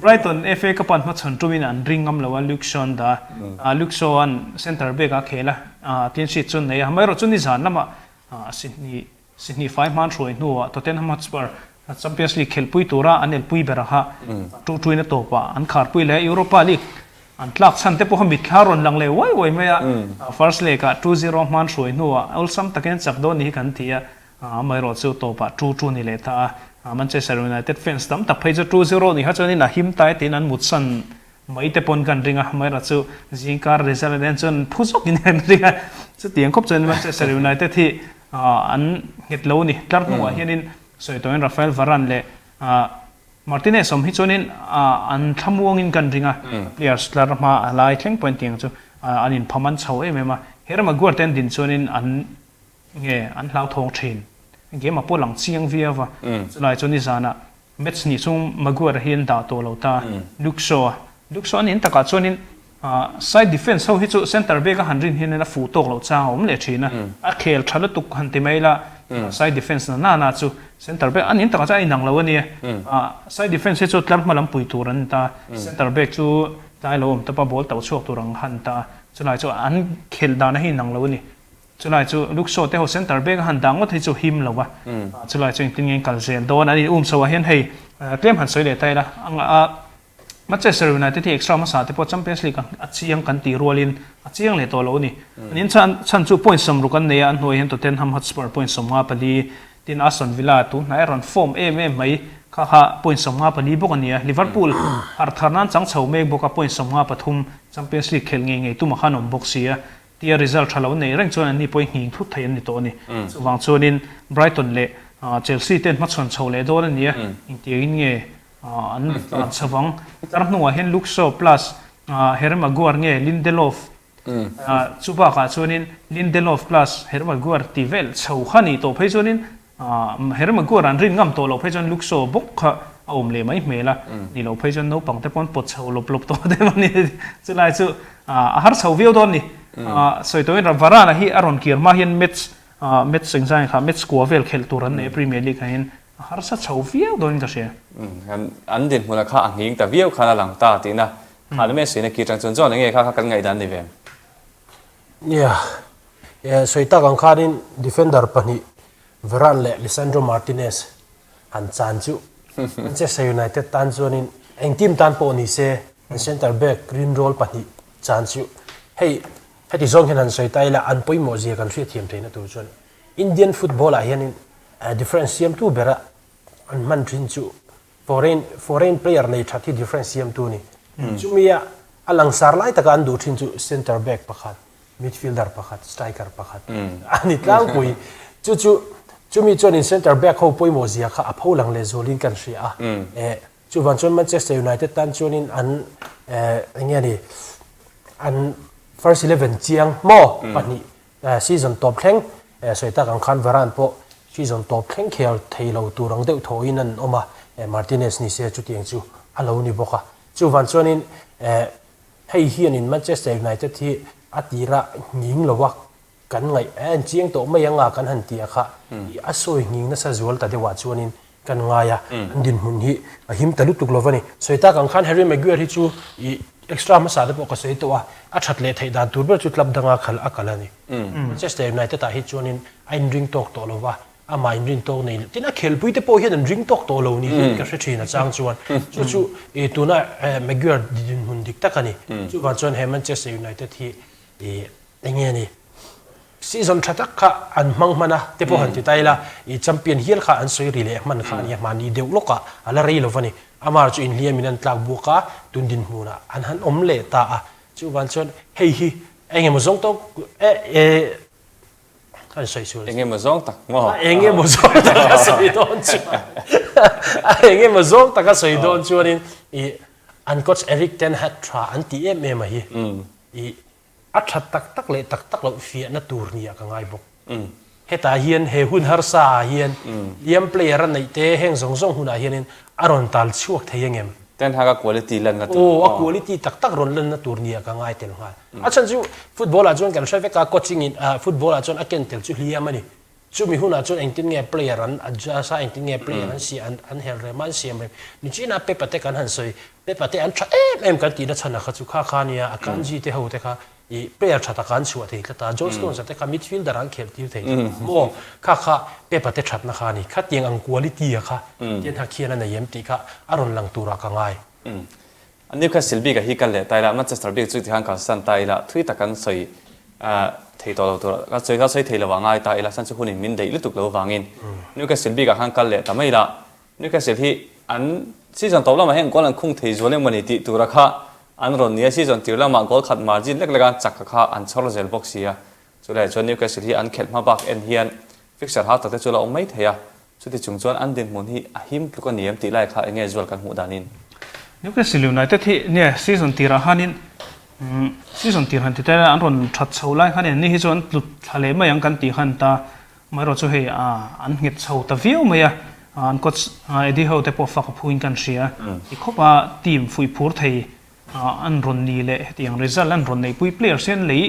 Brighton FA Cup an ma chon tumin an ring ngam lawa Luke Shaw da Luke Shaw an center back a khela tin si chun nei hamai ro chuni zan lama Sydney 5 man roi no Tottenham Hotspur Champions League khel pui tura anel pui bera ha tu tuina to pa an khar pui le Europa League an tlak chan te po hamit kharon lang le wai me first leg ka 2-0 man roi no ul sam taken chak do ni kan thia mai ro chu to pa 2-2 ni le ta Manchester United fans tam ta phai 2-0 ni ha chani na him tai tin an mutsan mai te pon kan ringa mai ra chu jinkar result den chon phusok in ringa chu tiang khop chen Manchester United thi an het lo ni tlar nu hianin soitoin Rafael Varane le Martinez som hi chonin an thamuang in kan ringa players tlar ma lai thleng point tiang chu anin phaman chho emema Harry Maguire ten din chonin an nge an hlau thong thin game a polang chiang viawa chulai choni zana match ni chung Maguire hian da to lo ta Luke Shaw in taka chonin side defense ho hi chu center back a hanrin hin na fu tok lo cha om le thina a khel thala tuk han ti maila side defense na chu center back anin taka cha inang lo ani side defense chu tlam malam pui turan ta center back chu tai lo om ta pa ball taw chuak turang han ta chulai chu an khel da na hi nang lo ani chulai chu Luke Shaw te ho center back han dang wa thei chu him lo wa chulai chu tin ngeng kal zel don ani so hian hei tlem han soi le tai la Manchester United hi extra masa te po Champions League achiang kan ti rolin achiang le to lo ni nin chan chu point som rukan ne an hoi hen to Tottenham Hotspur point som nga pali tin Aston Villa tu na ron form mai kha point som nga pali bok ania Liverpool har tharnan chang chho mek boka point som nga pathum Champions League khel nge tu ma khanom boxia tia result thalo nei rang chon ani point hing thu thai ani to ni chuwang chonin Brighton le Chelsea ten ma chon chho le do ania ingtiang nge an chawang tarap nuwa hen Luke Shaw plus Harry Maguire nge Lindelof chuba ka chonin Lindelof plus Harry Maguire tivel chho khani to phei chonin Harry Maguire an rin ngam to lo phei chon Luke Shaw bok kha om le mai mela ni lo phei chon no pang te pon pot chho lop to de mani chulai chu har chho view don ni soitoin Varane hi aron kir ma hian match singzai kha match score vel khel turan ne Premier League hin har sa chho view don ta she an din mula kha anging ta view khala lang ta tina hal me sine ki chang chon nge kha kan ngai dan ni vem soita gang kharin defender pani Varane le Lisandro Martinez an chan chu Manchester United tan zonin eng team tan po ni se center back green role pani chan chu hei heti zong hian an soitai la an poimo zia kan thri thiam theina tu chon Indian football a hianin differentiate tu bera an man thin chu foreign player nei thati differentiate tu ni chumia alang sar lai taka an du thin chu center back pakhat midfielder pakhat striker pakhat ani tlang pui chumi chon in center back ho poimo zia kha apho lang le zolin kan hria chu van chon Manchester United tan chonin an engani an first 11 chiang mo pani season top thleng soita kang khan Varane po season top thleng khel theilo turang deuh thoin an oma Martinez ni se chu tiang chu alo ni boka chu van chonin hei hian in Manchester United hi atira nging lowak kan ngai en chiang to mai anga kan han tia kha asoi nging na sa zual ta de wa chonin kan ngaya din hun hi him talu tuk lovani soita kang khan Harry Maguire hi chu extra masa de ko sei to a that le thei dan tur ber chu club danga khal akalani Manchester United ta hi chonin ain ring tok to lova ama in rin to nei tin a khel pui te po hian an ring tok to lo ni ka hre thina chang chuan chu e tuna Maguire din hun dik takani chu van chuan Manchester United hi e enge ni season thatak kha an mangmana te po han ti taila I champion hial kha an soi rile man kha ni mani deuloka ala rei lovani amar chu in liam in tlak buka tundin huna an han omle ta a chu van chuan hei hi enge mo zong to kan soi su enge mo zong tak mo enge mo zong ta ka soi don chu enge mo zong ta ka soi don chu in I an coach Eric Ten Hag tra an ti em hi I a that tak le tak lo fi na tur ni ka ngai bok heta hian he hun har sa hian liam player an nei te heng zong zong huna hian in aron tal chuak theyengem Ten Hag quality lan na a quality tak ron lan na tur ni ka ngai tel nga a chan chu football a chon kan hre ka coaching in football a chon a ken tel chu liam ani chu mi huna chon engtin nge player an adja sa engtin nge player an si an hel re man siam ni china pe pate kan han soi pe pate an tra em kan ti na chana kha chu kha nia akan ji te ho te kha I player thata kan chu the ta John Stones te kha midfielder an khel ti the mo kha pe pate that na kha ni kha tiang ang quality kha yen ha khian na yem ti kha aron lang tura ka ngai an Newcastle bi ka hi kal le taila Manchester bi chu ti han ka san taila thui takan soi thei to to ka soi thei lawa ngai ta ila san chu hunin min dei lutuk lo wangin Newcastle bi ka han kal le tamai la Newcastle hi an season to lama heng golan khung thei zole mani ti tura kha an ron nia season tir lama gol khat margin lek lekan chak kha an chhor zel box ya chulai chon Newcastle hi an khel ma bak en hian fixture ha ta te chula ong mai theya chuti chung chuan an din mun hi ahim tluka niam ti lai kha enge zual kan hu danin Newcastle United hi ne season tira hanin season tir han ti ta an ron that chho lai khan ni hi chon lut thale ma yang kan ti khan ta mai ro chu hei an nget chho ta view ma ya an coach Eddie Howe te po fa ka phuin kan ria I khopa team fui phur thei an ron ni le tiang result an ron nei pui player sen lei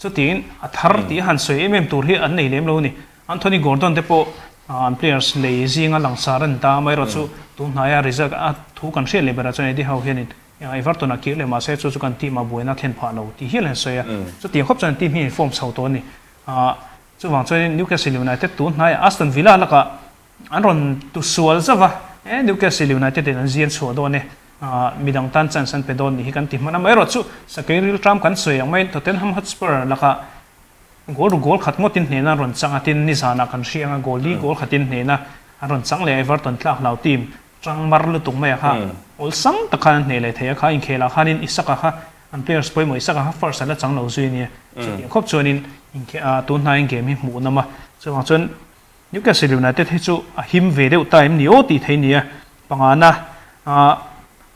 chu tin a thar ti han soi em tur hi an nei lem lo ni Anthony Gordon te po an players lei zinga langsar an ta mai ro chu tu hnaya result a thu kan hriat le bera chu Eddie Howe hian Everton a kirle ma se chu kan team a buena thlen pha lo ti hian soya chu ti khop chan team hi form chho to ni chu wang chuan Newcastle United tu hnaya Aston Villa laka an ron tu sual zawa Newcastle United an zian chu do ne midang tan chan san pedon ni kan ti mana mai ro chu secondary tram kan soi ang mai Tottenham Hotspur laka gol khat mo tin hne na ron changa tin ni zana kan hrianga gol khatin hne na ron chang le Everton tlak lau team chang mar lu tung mai kha ol sang ta khan hne le theya kha in khela khanin isaka kha an players poi mo isaka kha first ala chang lo zui ni khop chuanin in tu na in game hi mu na ma chuang chuan Newcastle United hi chu a him ve deuh time ni o ti thei ni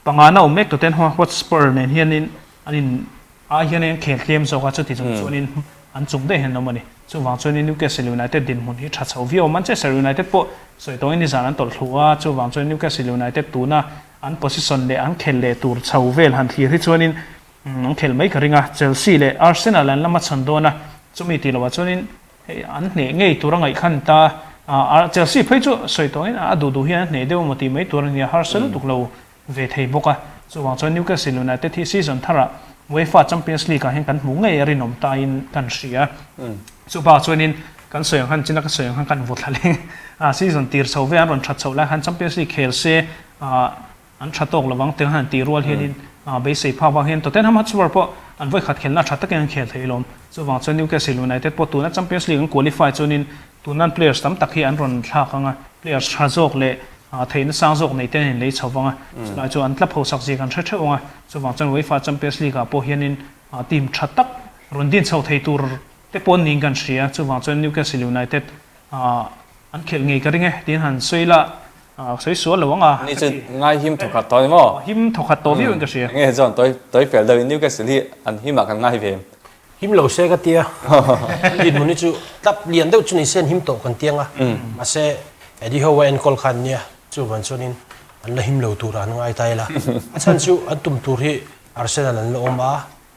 pangana umek Tottenham Hotspur nen hianin anin hianin khel kem zo ka chu ti chuanin an chung de hen nomani chu wang chuanin Newcastle United din mun hi tha chho view Manchester United po soi to ni zan an tol thluwa chu wang chuan Newcastle United tuna an position le an khel le tur chho vel han thlir hi chuanin an khel mai kharinga Chelsea le Arsenal an lama chandona chumi ti lawa chuanin an hne ngei turangai khan ta Chelsea phei chu soi to in a du hian hne deu moti mai turani Arsenal tuklo ve thei boka chu wang chuan Newcastle United hi season thara UEFA Champions League kan kan mu ngai rinom ta in kan ria chu ba chuanin kan soyang han china ka soyang han kan vot thaleng season tir chho ve an ron that chho la han Champions League khel se an thatok lawang te han ti rual hianin be sei pha wa hen Tottenham Hotspur po an voi khat khelna thatak kan khel theilom chu wang chuan Newcastle United po tuna Champions League qualify chuanin tunan players tam tak hi an ron thlakanga players thazok le thein sang jok nei ten lei chawanga chulai chu an tla pho sak ji kan thre thewanga chu wang chuan UEFA Champions League po hianin team thatak ron din chho thei tur te pon ning kan ria chu wang chuan Newcastle United an khel ngei karinge tin han soila soi sual lawanga ni chu ngai him thokhat to mo him thokhat to vi ka ria nge jon toi fel da Newcastle hi an hima kan ngai ve him lo se ka tia din mun chu tap lian deuh chu ni sen him to kan tianga ma se Eddie Howe en kol khan nia chu ban chunin an la him lo tur an ngai taila achan chu an tum tur hi Arsenal an lo oma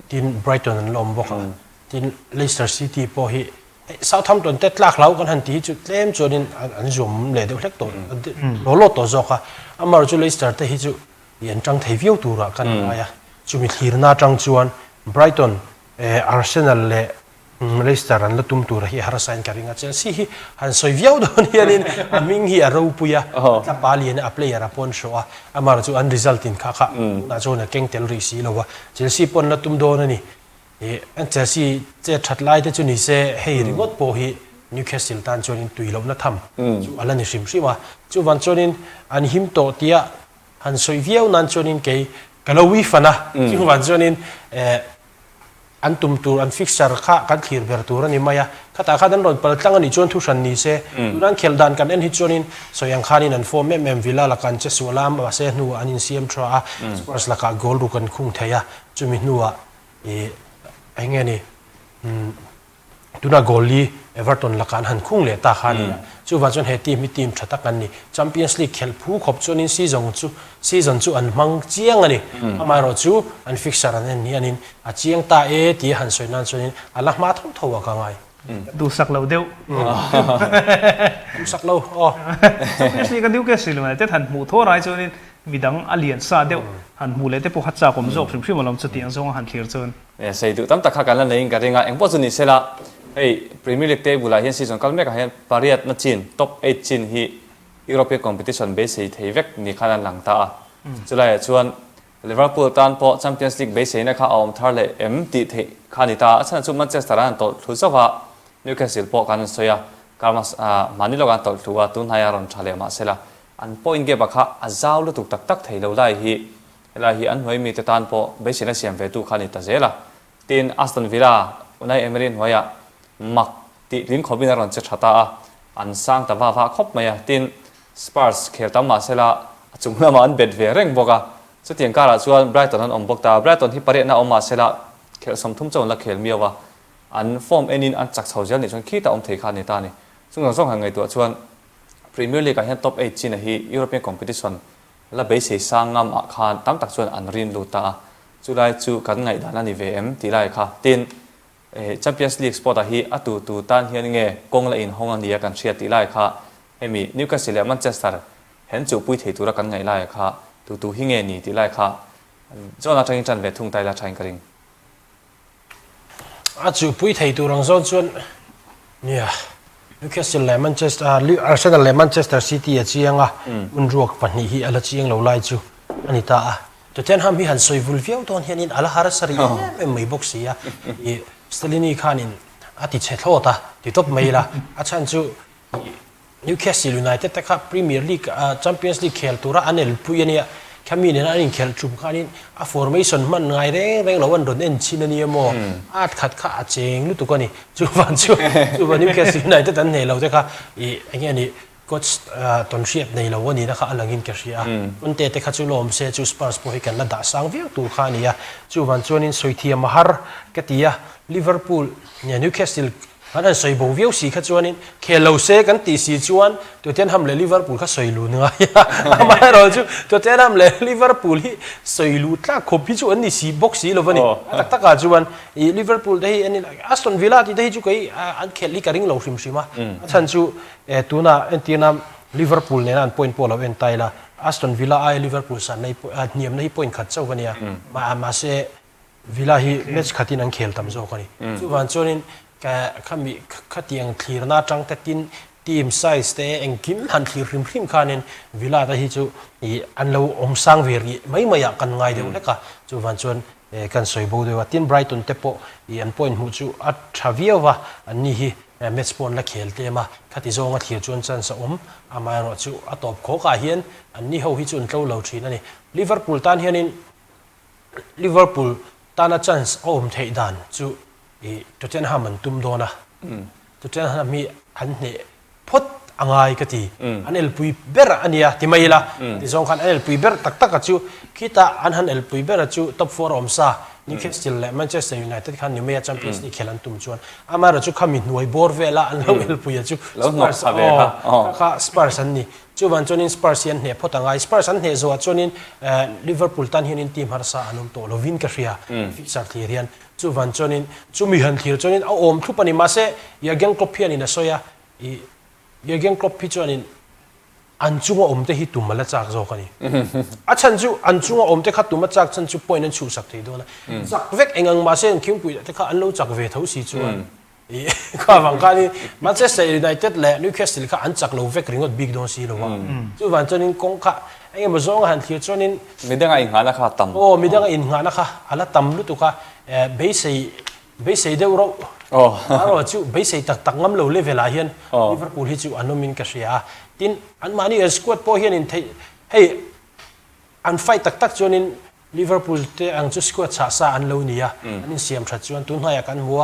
tin Brighton an lo om boka tin Leicester City po hi Southampton te tlak lau kan han ti chu tlem chunin an zoom le deuh hlek to lo to zoka amar chu Leicester te hi chu yen tang thei viau tura kan aya chu mi thlir na tang chuan Brighton Arsenal le Leicester an latum tur hi harasain karinga Chelsea hi han soiviau don hianin aming hi aro puya ta palian a player a pon show a amar chu an result in kha kha na chona kengtel ri si lowa Chelsea pon latum don ani e an Chelsea che thatlai te chu ni se hei ringot po hi Newcastle tan chonin tuilo na tham chu alani sim sima chu van chonin an him to tia han soiviau nan chonin ke kalowi fana chu van chonin an tum tur an fixture kha kan thir ber tur ani maya khata kha dan ron pal tlang ani chon thu san ni se turan khel dan kan en hi chonin soyang khanin an form mem villa la kan che sulam wa se nu anin cm tra Spurs la ka goal ru kan khung theya chumi nuwa e engeni tuna goalie Everton la kan han khung le ta khani chu wa chon he team thata kan ni Champions League khel phu khop chonin season chu an mang chiang ani amaro chu an fixture an ni anin a chiang ta e ti han soinan chonin ala ma thom thowa ka ngai du sak lo deu du sak lo Champions League kan diu ke silma te han mu tho rai chonin midang alien sa deu han mu le te po khat cha kom jok sim sim malom chatiang zong han thlir chon sei du tam ta kha kan la nei ka ringa engpo chu ni sela hey Premier League table la hian season kalmek hian pariat na chin top 8 chin hi European competition base sei theivek ni khanan langta a chulai chuan Liverpool tan po Champions League base na kha om thar le MT the khanita achana chu Manchester an to thusawa Newcastle po kan soya karmas manilo kan to thuwa tun haya ron thale ma sela an point ge bakha azaw lu tuk tak tak theilo lai hi an hoi mi te tan po base na siam ve tu khanita zela tin Aston Villa unai Emery hoya mak ti rin khobin ron che thata an sang ta wa khop maya tin Spurs khel tam ma sela chungna ma an bet ve reng boka chutiang kara chuan Brighton an ombok ta Brighton hi pare na oma sela khel som thum chon la khel miawa an form enin an chak chhau zel ni chon khi ta om thei kha ni ta ni chung song hangai tu chuan Premier League hian top 8 chin hi European competition la base sangam a khan tam tak chuan an rin lu ta chulai chu kan ngai dana ni VM ti lai kha tin Champions League sport hi atu tu tan hian nge kong la in hong an dia kan thria ti lai kha hemi Newcastle le Manchester hen chu pui thei tura kan ngai lai kha tu hi nge ni ti lai kha zona tang chan ve thung tai la thain karing a chu pui thei turang zon chuan nia Newcastle le Manchester Arsenal le Manchester City a chianga unruak pani hi ala chiang lo lai chu anita a Tottenham hi han soivul viau ton hianin ala harasari mai boxia e Stellini khanin ati chethlota ti top maila achan chu Newcastle United ta kha Premier League Champions League khel tura anel puiania kami nena in khel chup khanin a formation man ngai reng lawan ron en chinani mo at khat kha acheng lu tu kani chu van Newcastle United an nei lo te kha e angeni coach tonship nei lo wani na kha alangin ka ria unte te kha chu lom se chu Spurs po hi kan la da sang viu tu khania chu van chuanin soithia mahar katia Liverpool nya Newcastle an soi bo viu si kha chuanin khelo se kan ti si chuan Tottenham le Liverpool kha soi lu nga ma ro chu Tottenham le Liverpool hi soi lu tla khopi chu an ni si box si lovani tak tak a chuan i Liverpool dei an Aston Villa ti dei chu kai an kheli ka ring lo hrim hima chan chu tuna entinam Liverpool ne an point polo en taila Aston Villa ai Liverpool san nei niam nei point khat chawania ma se Villa hi match khatin an khel tam zo kani chu wan chuanin kami khatiang thirna tang tatin team size te engkim han thlir hrim khanin Villa ta hi chu i anlo om sang veri mai maya kan ngai deu leka chu van chuan kan soibo dewa tin Brighton te po i an point hu chu at Traviova an ni hi match pon la khel te ma khati zonga thir chuan chan sa amaro chu atop kho ka hian an ni ho hi chun tlo lo thin ani Liverpool tan hianin Liverpool tana chance om thei dan chu Tottenham an tum dona Tottenham mi an ne phot angai kati anel pui ber ania ti maila ti zong khan anel pui ber tak tak chu kita an han el pui ber chu top 4 om sa Newcastle le Manchester United khan ni me Champions League khelan tum chuan amara chu khamin nuai bor vela an lo el pui chu Spurs an ni chu van chonin Spurs hian ne phot angai Spurs an ne zo chonin Liverpool tan hian in team har sa anum to lovin ka ria fixar thirian chu van chonin chu mi han thir chonin a om thu pani ma se Jurgen Klopp hian in a soya i Jurgen Klopp hi chonin an chunga om te hi tumala chak zo kani a chan chu an chunga om te kha tuma chak chan chu point an chu sak thei dona chak vek engang ma se king pui te kha an lo chak ve tho si chuan ข้าฟังกันนี่มันจะเสียในเต็ดแหละนิวคาสเซิลข้าอันจักโลเวกริงก็บิ๊กดอนซีแล้ววะจู่วันจนนินกงข้าไอ้เงี้ยมาส่งหันที่จนนินมีได้ไงอิงหานะคะต่ำโอ้มีได้ไงอินหานะคะอะไรต่ำรู้ตัวข้าเบสเดอร์เราโอ้เราจู่เบสตักงั้มเราเลเวลาเฮียนลิเวอร์พูลที่จู่อันนู้นมินกัสยาทินอันมานี่สควอตพอเฮียนให้อันไฟตักจนนินลิเวอร์พูลเตะอังจุสกวดชาซาอันโลนี่อ่ะอันนี้เสียมชัดจวนตุนหายกันหัว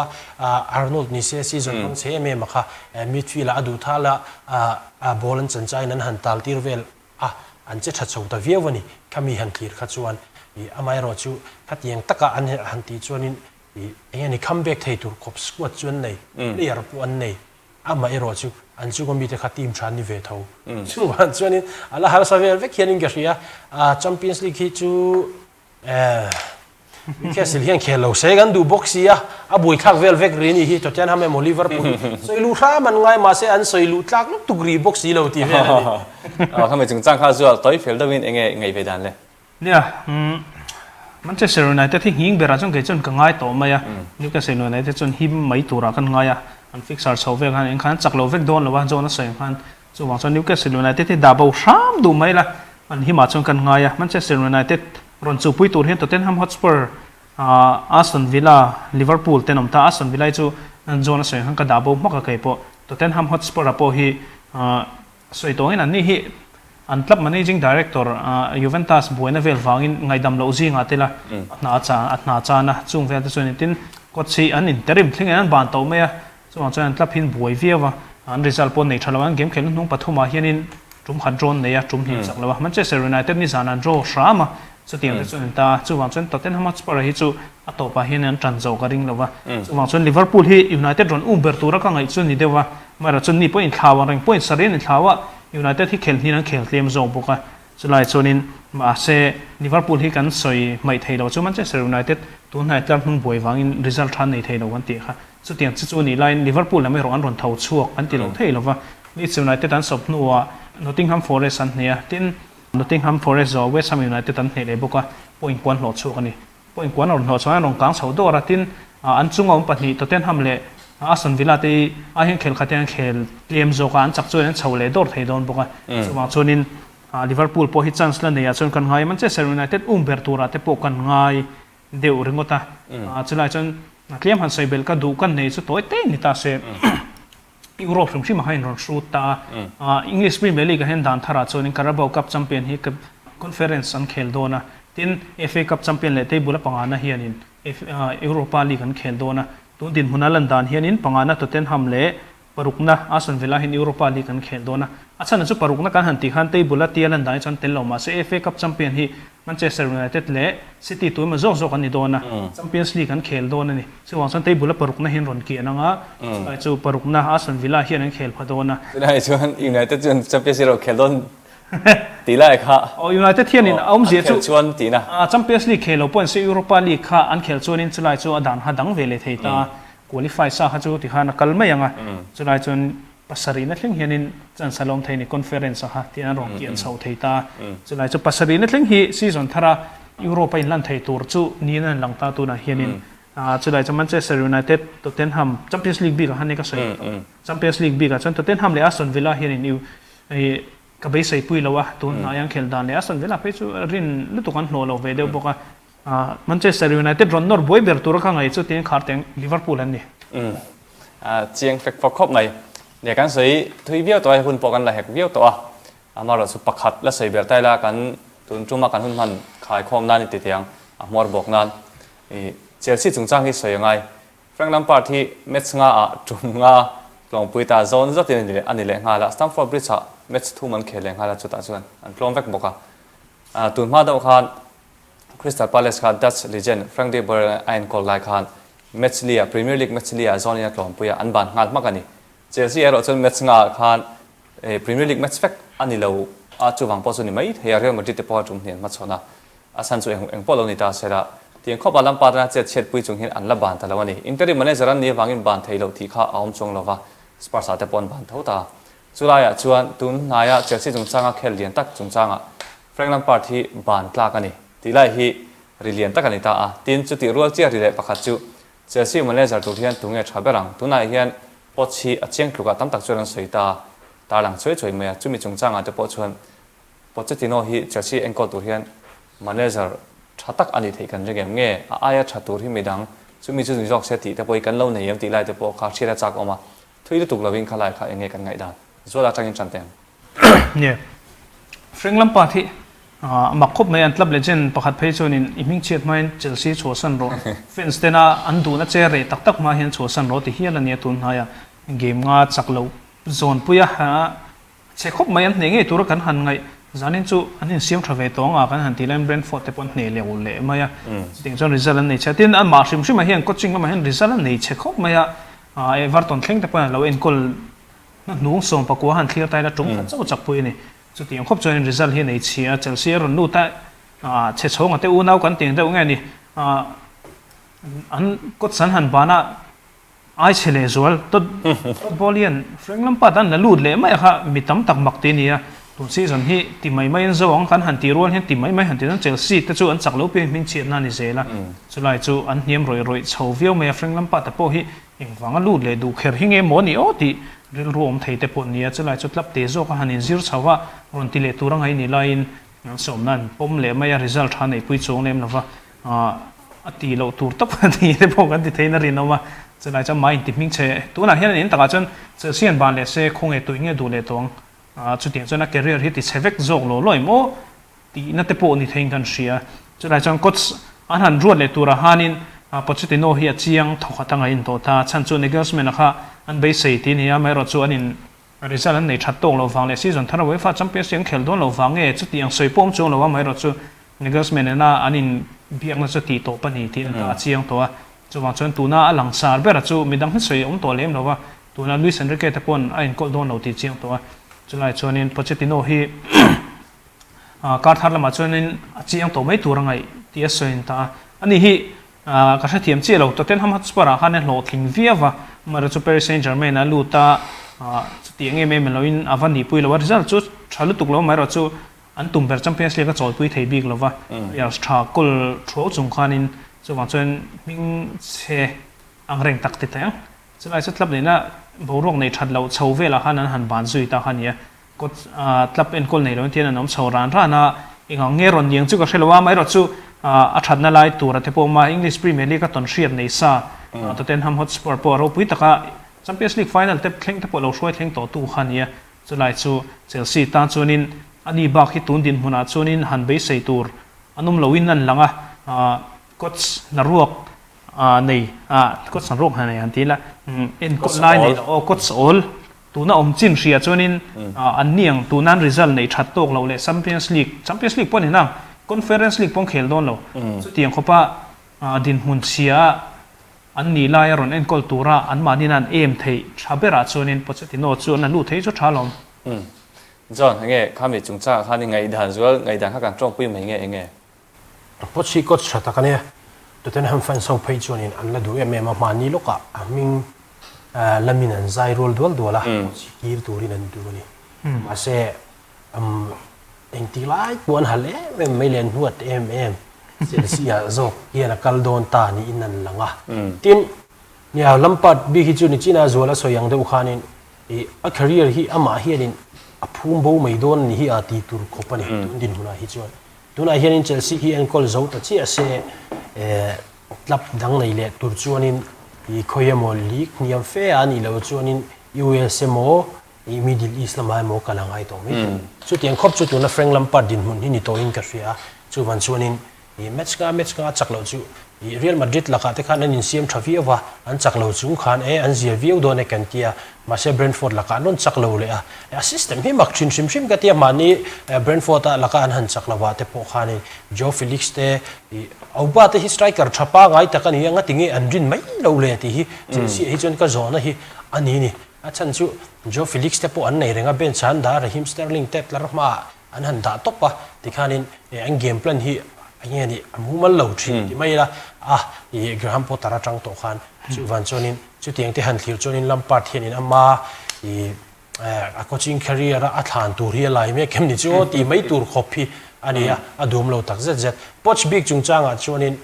อาร์โนลด์นี่เสียซีซั่นมันเสียเมมาค่ะมิดฟิลด์อดูท่าละบอลนันจันใจนั้นหันตัลตีร์เวลอันเจ็ดชัดสุดแต่เวียวันนี้ขมีหันทีร์ขัดจวนอาไม่รอจูขัดยังตะกะอันหันทีจวนนี่เอ็นี่คัมแบ็กไทยตัวครบสกวดจวนนี่เรียร์ปวนนี่อาไม่รอจูอันจูก็มีแต่ขัดทีมชาตินิเวศเขาจู่วันจวนนี่อะไรฮาร์สเวลเวกเฮียนิงกันเสียแชมเปี้ยนส์ลีกที่จูแค่สิ่งที่เขียนเราเสกันดูบ็อกซี่อ่ะบุยข้างเวลเวกรีนี่ที่ตัวเจ้าทำให้โมลิเวอร์พูลสอยลูท่ามันง่ายมาเสียอันสอยลูทักลุกตุกรีบ็อกซี่เราทีเดียวทำไมจึงจ้างข้าชัวต่อยเฟลด์วินเองไงไปดันเลยเนี่ยมันจะเสียในแต่ที่หิงเบราจงเกิดจนกังง่ายต่อมาอ่ะนี่ก็เสียในแต่จนหิมไม่ตัวรักกันง่ายอ่ะอันฟิกซ์อาร์โซเวกันเองขันจักรโลเวกโดนหรือว่าโจนัสเสียงขันส่วนจนนี่ก็เสียในแต่ที่ดาบเอาซ้ำดูไหมล่ะอันหิมาจงกันง่ายอ่ะมันจะเสียในแต่รอนจูปุยตัวเห็นตัวเต้นฮัมฮอตสเปอร์อาสตันวิลล่าลิเวอร์พูลเต้นอมตาอาสตันวิลล่าจูโจนัสเสียงขันกระดาบเอามากกว่าไก่ปอตัวเต้นฮัมฮอตสเปอร์ปอฮีสวยตัวนี้นั่นนี่ฮีอันคลับ managing director Juventus บัวนั่นเวลฟังอินไงดำเราอุซิงอาติละน่าจานะจุงเวลที่ส่วนนี้ตินก็ชีอันอินเตอร์ริมทิ้งอันบานโตเมียส่วนอันคลับหินบัวเวียวอันริซัลปอนในชาลวันเกมเข็นนุ่งปฐมมาเฮียนินจุ่มขันโดรนเนี่ยจุ่มหินสักแล้วมันจะเซอร์ยูไนเต็ดนี่สานันโจสามาสุดที่อันส่วนตาส่วนตัดเต้นฮัมมัสปอร์ฮิจูอัตโตปะเฮียนินจันโจกริงแล้วว่าส่วนลิเวอร์พูลที่ยูไนเต็ดรอนเบอร์ตูรักกันไงส่วนนี้เดียวว่ามาแล้วส่วนนี้พออินข่าวอะไรพออินสารีนข่าวว่ายูไนเต็ดที่เข็นที่นั่นเข็นเตรียมโจบุกสุดท้ายส่วนนี้มาเซลิเวอร์พูลที่กันสวยไม่ไทยเราส่วนมันจะเซอร์ยูไนเต็ดตัวไหนจะมุ่งบวยวางอินริซัลทันในไทยเราวันที่ค่ะสุดที่อันส่วนนี้ไลน์ลิเวอร์พูลแล้วไม่รออันรอนเท่าชั่วอันที่เราไทยเราว่านี่ยูไนเต็ดอันสบนัวนอตติงแฮมฟอเรสต์อันเนี่ยที่นอตติงแฮมฟอเรสต์เวสต์แฮมยูไนเต็ดอันเนี่ยเลยบุกพอยกวนหลอดชั่วกันนี่พอยกวนหลอดชั่วอันรองกลางเสาตัวรัตินอันจุงเอาปัจจุบันตัวเต้นทำเลยอาสันวิลาที่อาเห็นเขลขัดยังเขลเลี้ยมโจกันจับจวนเฉาเลยดอร์ไทยโดนบุกสมัครจนินลิเวอร์พูลพอฮิตชันส์แล้วเนี่ยจนกันง่ายมันจะเซอร์ยูไนเต็ดเบอร์ตูราเตปกันง่ายเดี๋ยวรึงก็ตาจุดไหนจนเลี้ยมหันใส่เบลก็ดูกันเนี่ยสุดตัวเต้นนี่ตาเซยุโรปสมชิมาให้รอนสูตาอังกฤษพรีเมียร์ลีกเห็นด่านทาราจนินคาราบาวคัพแชมเปี้ยนฮีกับคอนเฟอเรนซ์อันเขลโดนะทินเอฟเอคัพแชมเปี้ยนเลยเตบุลปังอานะเฮียนินยุโรปาลีกอันเขลโดนะตัวดินมุนัลันดานเฮียนินปังอานะตัวเต้นฮัมเล่ปรุกนะอาสันเวลาเห็นยุโรปาลีกอันเขลโดนะอาจารย์นั่นสุปรุกนะการหันติขันเตบุลเตียลันดานจันเตลลมาเซเอฟเอคัพแชมเปี้ยนฮีมันเจสเตอร์ยูไนเต็ดเล่ซิตี้ตัวมันโซกันนี่โดนะแชมเปี้ยนส์ลีกอันเขลโดนะนี่ซึ่งวันสันเตบุลปรุกนะเห็นรอนเกียนังอ่ะจู่ปรุกนะอาสันเวลาเฮียนันเขลพอโดนะได้ชวนยูไนเต็ดจนแชมเปี้ยนส์ลีกเขลโดนตีไล่ค่ะยูไนเต็ดเทียนินเอาเสียจู่ชวนตีนะแชมเปี้ยนส์ลีกเขลปอนซียุโรปาลีกค่ะอันเขลชวนนินจุดไหนจู่อดันหัดังเวเลเทตาคุริฟายซาจู่ที่ฮานักกัลไม่ยังอ่ะจุดไหนจนปัสรีนัทลิงเฮียนินจันสลอมไทยในคอนเฟอเรนซ์ฮะที่นั่นรองเกียนเสาไทยตาจุดไหนจู่ปัสรีนัทลิงฮีซีซั่นทารายุโรปอินลันไทยตัวจู่นี่นั่นหลังตาตัวน่ะเฮียนินจุดไหนจู่มันเจสเตอร์ยูไนเต็ดตัวเต็นฮัมแชมเปี้ยนส์ลีกบีกับฮันนี่ก็ใช่แชมเปี้ยนส์ลีกบีกับจนตัวเต็นฮัมเลยอาสตันวิลล่าเฮียนินอยู่กับเบสไซปุยแล้ววะตัวน่ะยังเขลดานเลยอาสตันวิลล่าไปจู่รินลุตุกันโหลเวเดียวบอกว่ามันเจสเตอร์ยูไนเต็ดรอนนอร์บอยเบอร์ตัวรักไงจู่ที่ขาดแตงลิเวอร์พูลนั่นนี่เจียงเฟกฟอกครบไหนเดี๋ยวกันใส่ทุยเบี้ยวตัวให้คุณปอกันละแหกเบี้ยวตัวมาเราสุปขัดและใส่เบียร์ใต้ละกันตุนจุ่มมากันหุ่นมันขายความนั่นติดเตียงมอร์บอกนั่นเจลซีจุงจ้างที่สวยยังไงแฟรงค์ลัมพาร์ดที่เมสงาจุ่มงาลองปุยตาโซนจัดที่นี่อันนี้แหละงาละสตัมฟอร์ดบริดจ์เมสทูมันเขลงาละจุดตาส่วนอันพร้อมเวกบอกตุนมาดาวคานคริสตัลพาเลสคานดัชลีเจนแฟรงค์เดเบอร์ไอน์คอลไลคานเมสเลียพรีเมียร์ลีกเมสเลียโซนนี้กลองปุยอันบานงานมากกันนี่เจลซีเราจนเมสงาคานพรีเมียร์ลีกเมสเฟกอันนี้เราจู่วังพอสุนิไม่เฮียเรียลมาดริดพอจุ่มเหียนมาชนะสันสุเองพอเรานี่ตาเสร็จที่ข้อบาลัมปาร์นะเจ็ดเช็ดปุยจุงเหียนอันละบานแต่ละวันนี้อินเตอร์ดิมันเนี่ยจะรันนี้วังอินบานไทยเราที่ข้าเอาจงเราว่าสปาร์ซาเตปอนบานเท่าตาจุฬาจวนตุนนายเจลซีจุงจ้างเคลเลียนตักจุงจ้างแฟรงค์ลัมปาร์ที่บานกลากันนี่ที่ไล่ฮีริเลียนตักกันนี่ตาตีนจุดที่รัวเจียริเลปะขัดจุเ Chelsea manager tu hian tunge thaberang tunai hian pochi acheng tluka tamtak chuan soita tarlang choi me chumi chungchanga te po chuan Pochettino hi Chelsea enkol tur hian manager thatak ani thei kan regem nge aya thatur hi midang chumi chu jok se ti te poi kan lo nei em ti lai te po kha thira chak oma thui tuk loving khalai kha enge kan ngai dan zola tangin chanteng yeah Frank Lampard hi makhop mai an club legend pakhat phei chuanin iming chet main Chelsea chosan ro fans tena an du na che re tak tak ma hian chosan ro ti hian ania tun haya game nga chaklo zone puya ha che khop mai an nge tur kan han ngai zanin chu anin siam thave tonga kan han tilam Brentford te pon ne le ule maya ting chon result an nei chatin an ma shim shim hian coaching ma hian result an nei che khop maya Everton thleng te pon lo en kol nu som pa ko han clear tai la tung chau chak pui ni chu tiang khop chon result hi nei chia Chelsea ron nu ta che chhong ate u nau kan ting de nge ni an coach san han bana ai chele zual to bolian Frank Lampard an la lut le mai kha mitam tak mak te ni a tu season hi ti mai mai an zawang kan han ti rual hen ti mai mai han ti Chelsea te chu an chak lo pe min chet na ni zela chulai chu an hiam roi chho viau mai Frank Lampard ta po hi engwang a lut le du kher hi nge mo ni o ti ril rom thei te pon ni a chulai chu club te zo ka hanin zir chawa ron ti le turang ai ni lain som nan pom le mai result ha nei pui chong lem lova ati lo tur tap ti te po kan ti theina rin oma chulai cha mai ti ming che tu na hian in taka chon Chelsea ban le se khong e tu nge du le tong chu tiang chona career hi ti sevek zok lo loi mo ti na te po ni thein kan ria chulai chon coach an han ruat le tura hanin Pochettino hi chiang thokhatanga in to ta chan chu Nagelsmann kha an bei sei ti ni a mai ro chu anin result an nei that tong lo wang le season thana UEFA Champions League khel don lo wang e chu tiang soipom chu lo wa mai ro chu Nagelsmann na anin biak na chu ti to pani ti na chiang to a chu wang chon tuna alang sar ber chu midang soi om to lem lo wa tuna Luis Enrique te pon a in kol don lo ti chiang to a chulai chonin Pochettino hi kar thar lama chonin chiang to mai turangai ti asoin ta ani hi ka tha thiam che lo Tottenham Hotspur a han lo thing viawa mar chu Paris Saint-Germain a luta tiang em loin avani pui lo result chu thalu tuk lo mai ro chu an tumber Champions League chol pui thei big lova ya tha kol tho chung khanin chu wang chen ming che angreng tak te ta chulai chu club leina borok nei that lo chho vela hanan han ban zui ta khania ko club en kol nei lo tian anom chhoran rana inga ngeron yang chu ka hrelowa mai ro chu a thatna lai tur te po ma English Premier League ka ton hriat nei sa Tottenham Hotspur po ro pui taka Champions League final te thleng te po lo hruai thleng to tu khania chulai chu Chelsea ta chunin ani ba khi tun din huna chunin han bei sei tur anum loin an langa coach na ruak nei coach na ruak hanai an tila en coach line nei o coach all tuna chin ria chunin an niang tunan result nei that tok lo le Champions League pon hinang Conference League pon khel don lo chu tiang khopa din hun sia an ni lai ron en kol tura an manin an em thei thabera chunin Pochettino chu an lu thei chu thalom John nge khami chungcha khani ngai dan zual ngai dan kha kan tong pui mai nge Pochi coach chata kane Tottenham fan so phei chuanin an la du em ma mani loka aming lamin an zai rol dol dola kir turin an du ni ma se engti lai puan hale me len huat em Chelsea zo hian kal don ta ni inan langa tin nia Lampard bi hi chu ni china zola so yang deu khanin a career hi ama hianin a phum bo mai don ni hi ati tur khopani din huna hi chuan tuna hianin Chelsea hi en kol zo ta chi ase club dang nei le tur chuanin i khoyamo league niam fe ani lo chuanin USMO i Middle East lama mo kalangai to mi chu tiang khop chu tuna Frank Lampard din hun ni to in ka ria chu van chuanin i match ka chaklo chu i Real Madrid la ka te khan an siam thavia wa an chaklo chung khan an zia view do ne kan tia ma se Brentford la ka non chaklo le a system hi mak chin shim ka tia mani Brentford la ka an han chaklo wa te po khani Joe Felix te i auba te hi striker thapa ngai ta kan hi anga tingi an rin mai lo le ti hi hi chon ka zona hi ani ni a chan chu Joe Felix te po an nei renga ben chan da Raheem Sterling te tlar ma an han da topa ti khanin an game plan hi anh ni amumal lo thi ti mai la i Graham Potter atang to khan chu van chonin chu tiang te han thlir chonin Lampard hianin ama i a coaching career a thlan tur hi lai me kem ni chu ti mai tur khopi ani a adum lo tak zet poch big chung changa chonin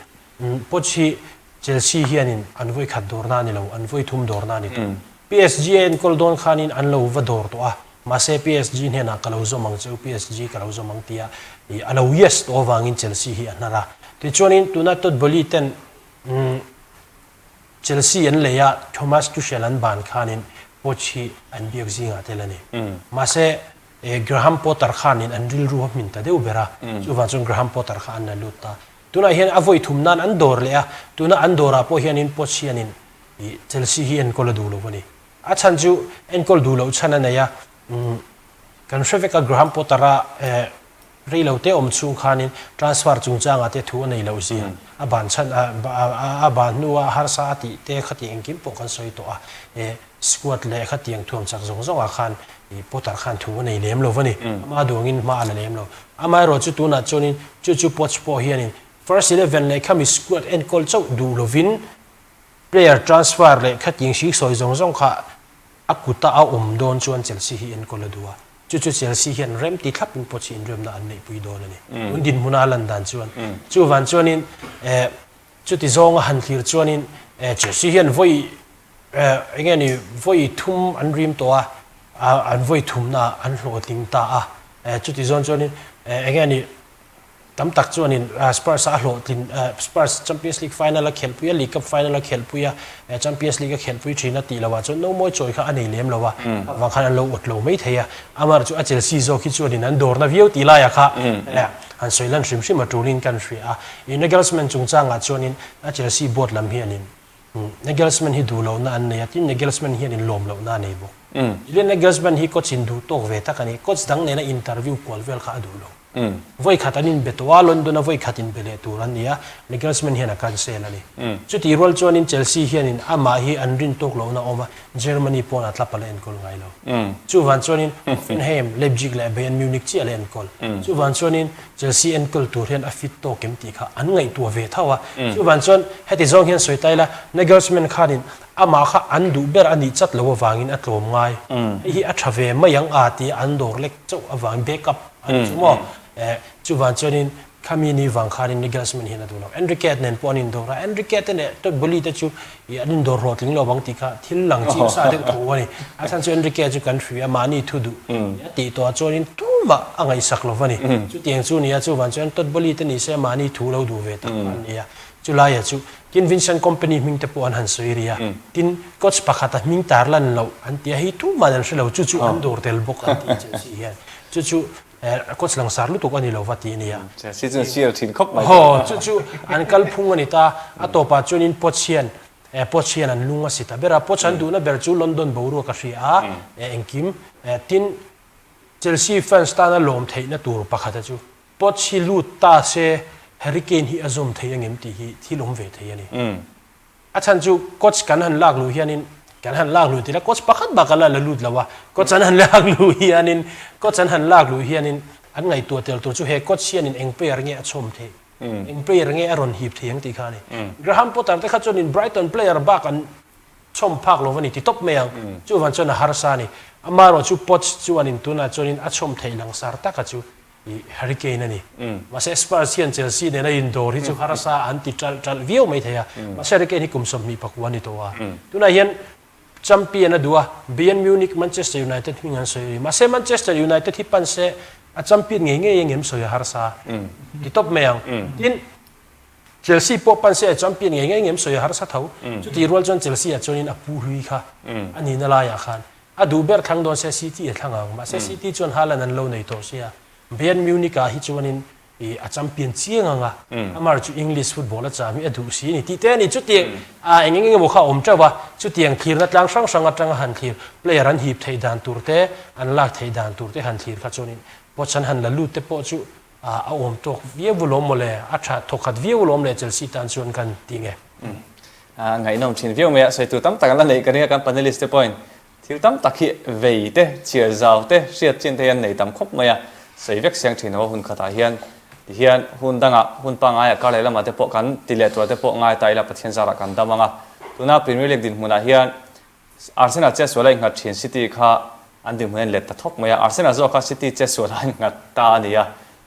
poch hi Chelsea hianin an voi khat dor na ni lo an voi thum dor na ni to PSG en kol don khanin an lo va dor to a ma se PSG ne na kalo zo mang cheu PSG kalo zo mang tia I alo yes to wangin Chelsea hi anara ti chonin tuna tot boli ten Chelsea en leya Thomas Tuchel an ban khanin pochi an biak zinga telani ma se Graham Potter khanin an ril ru min ta deu bera chu wa chung Graham Potter khan na luta tuna hian avoi thumnan an dor le a tuna an dora po hianin pochi anin Chelsea hi en kol du lo bani a chan chu en kol du lo chana na ya kan Rebecca Graham Potter a reilo te om chung khanin transfer chung changa te thu nei lo si a ban chan a ban nuwa har sa ti te khati engkim po kan soi to a squad le khati ang thuam chak zong zong a khan Potter khan thu nei lem lo wani ma dongin ma ala lem lo ama ro chu tu na chonin chu poch po hianin first 11 le khami squad en kol chau du lovin player transfer le khati shi soi zong zong kha akuta a don chuan Chelsea hi en kol duwa chu Chelsea hian rem ti thap in pochi in rem na an nei pui don ani undin huna lan dan chuan chu van chuanin chu ti zong han thlir chuanin Chelsea hian voi engeni voi thum an rim to a an voi thum na an hlo ting ta a chu ti zong chuanin engeni tam tak chuanin Spurs a hlo tin Spurs Champions League final a khel puya League Cup final a khel puya Champions League a khel pui thina ti lawa chu no moi choi kha anei lem lawa wa khan lo ot lo mai theya amar chu a Chelsea zo khi chuanin an dor na viau ti la ya kha an soilan shrim shrim a tulin kan shri a Nagelsmann chung changa chuanin a Chelsea board lam hi anin Nagelsmann hi du lo na an nei atin Nagelsmann hi anin lom lo na nei bo ile Nagelsmann hi coach in du tok ve ta kani coach dang ne na interview kwal vel kha du lo voi khatanin betwa London voi khatin bele turan nia Nagelsmann hian a cancel ani chuti rol chuanin Chelsea hianin ama hi anrin tok lo na oma Germany pona tlapalen kol ngai lo chu van chuanin Hoffenheim Leipzig le Bayern Munich chi alen kol chu van chuanin Chelsea en kol tur hian a fit to kem ti kha an ngai tu ve thawa chu van chuan heti zong hian soitaila Nagelsmann khanin ama kha an du ber ani chat lo wangin a tlom ngai hi a thave mayang ati an dor lek chau awang backup an chumo chu van chuanin khamini wang kharin Nagelsmann hian adu lo Enrique nen ponin dora Enrique ne to boli te chu anin dor rotling lo bang ti kha thil lang chi sa de thu ani a san chu Enrique chu country amani thu du ti to chuanin tuma angai sak lo wani chu tiang chu nia chu van chuan tot boli te ni se mani thu lo du ve ta ania chu la ya chu kin Vincent company ming te pon han soiria tin coach pakhata ming tar lan lo an ti hi tu man se lo chu an dor tel bok an ti Chelsea hian chu coach lang sar lu tu ani lo wati nia season seal thin khop mai ho chu an kal phung ani ta atopa chunin pochian an lunga sita bera pochan du na ber chu London boru ka ri a engkim tin Chelsea fans ta na lom theina tur pakhata chu pochi lu ta se Hurricane hi azom theyangem ti hi thilom ve theyani achan chu coach kan han lak lu hianin kan han lak lu tila coach pakhat bakala la lut lawa coach han lak lu hianin coach han lak lu hianin an ngai tu tel tu chu he coach hianin engpair nge achom the engpair nge aron hip theyang ti khani Graham Potter te khachonin Brighton player back an chom phak lo wani ti top meang chu van chona harsani amaro chu poch chu anin tuna chonin achom theilang sar ta ka chu Hurricane ani ma se Spurs hian Chelsea ne na indoor hi chu harasa anti tal view mai theya ma se Hurricane hi kumsom mi pakwani to wa tuna hian champion adua Bayern Munich Manchester United hingan soi ma se Manchester United hi pan se a champion nge engem soi harsa di top meang tin Chelsea po pan se champion nge engem soi harsa thau chu ti rol chon Chelsea a chonin a pu hui kha ani na la ya khan a du ber thang don se City e thangang ma se City chon halan an lo nei to sia Bayern Munich a hi chuanin a champion chianga amar chu English football a chami adu si ni ti te ni chu ti a engenge mo kha om chawa chu tiang thir na tlang sang sang atang han thir player an hip thei dan turte an lak thei dan turte han thir kha chuanin pochan han la lu te po chu a om tok vie vulom mole a tha thokhat vie vulom le Chelsea tan chuan kan tinge ngai nom thin viau me sai tu tam tak la nei kan kan panelist te point thil tam takhi vei te chiar zau te riat chin te an nei tam khop maya sei vek siang thin ho hun khata hian hun danga hun pa ngai ka le lama te po kan tile to te po ngai tai la pathian zara kan damanga tuna Premier League din huna hian Arsenal che solai ngat thin City kha andim hen let ta thok maya Arsenal zo kha City che solai ngat ta ania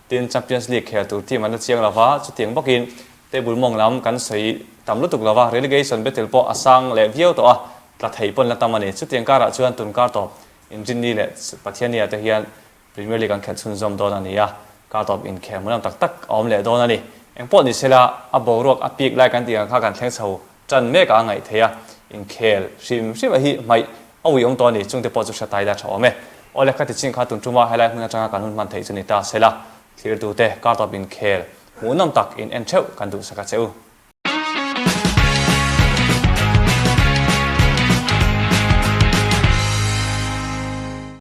tin Champions League khel tu team an chiang lawa chu tiang bokin table mong lam kan sei tam lu tuk lawa relegation battle po asang le viau to a la thei pon la tamani chu tiang kara chuan tun kar top engine ni le pathiania te hian premier league kan khel chun zom don ani a kar top in khem nam tak tak om le don ani engpot ni sela a borok a pik lai kan tiang kha kan thleng chho chan me ka ngai theya in khel sim sim a hi mai awi ong to ni chungte po chu satai da thome ole kha ti ching kha tun tuma helai huna changa kanun man thei chuni ta sela thir tu te kar top in khel munam tak in encheu kan du saka cheu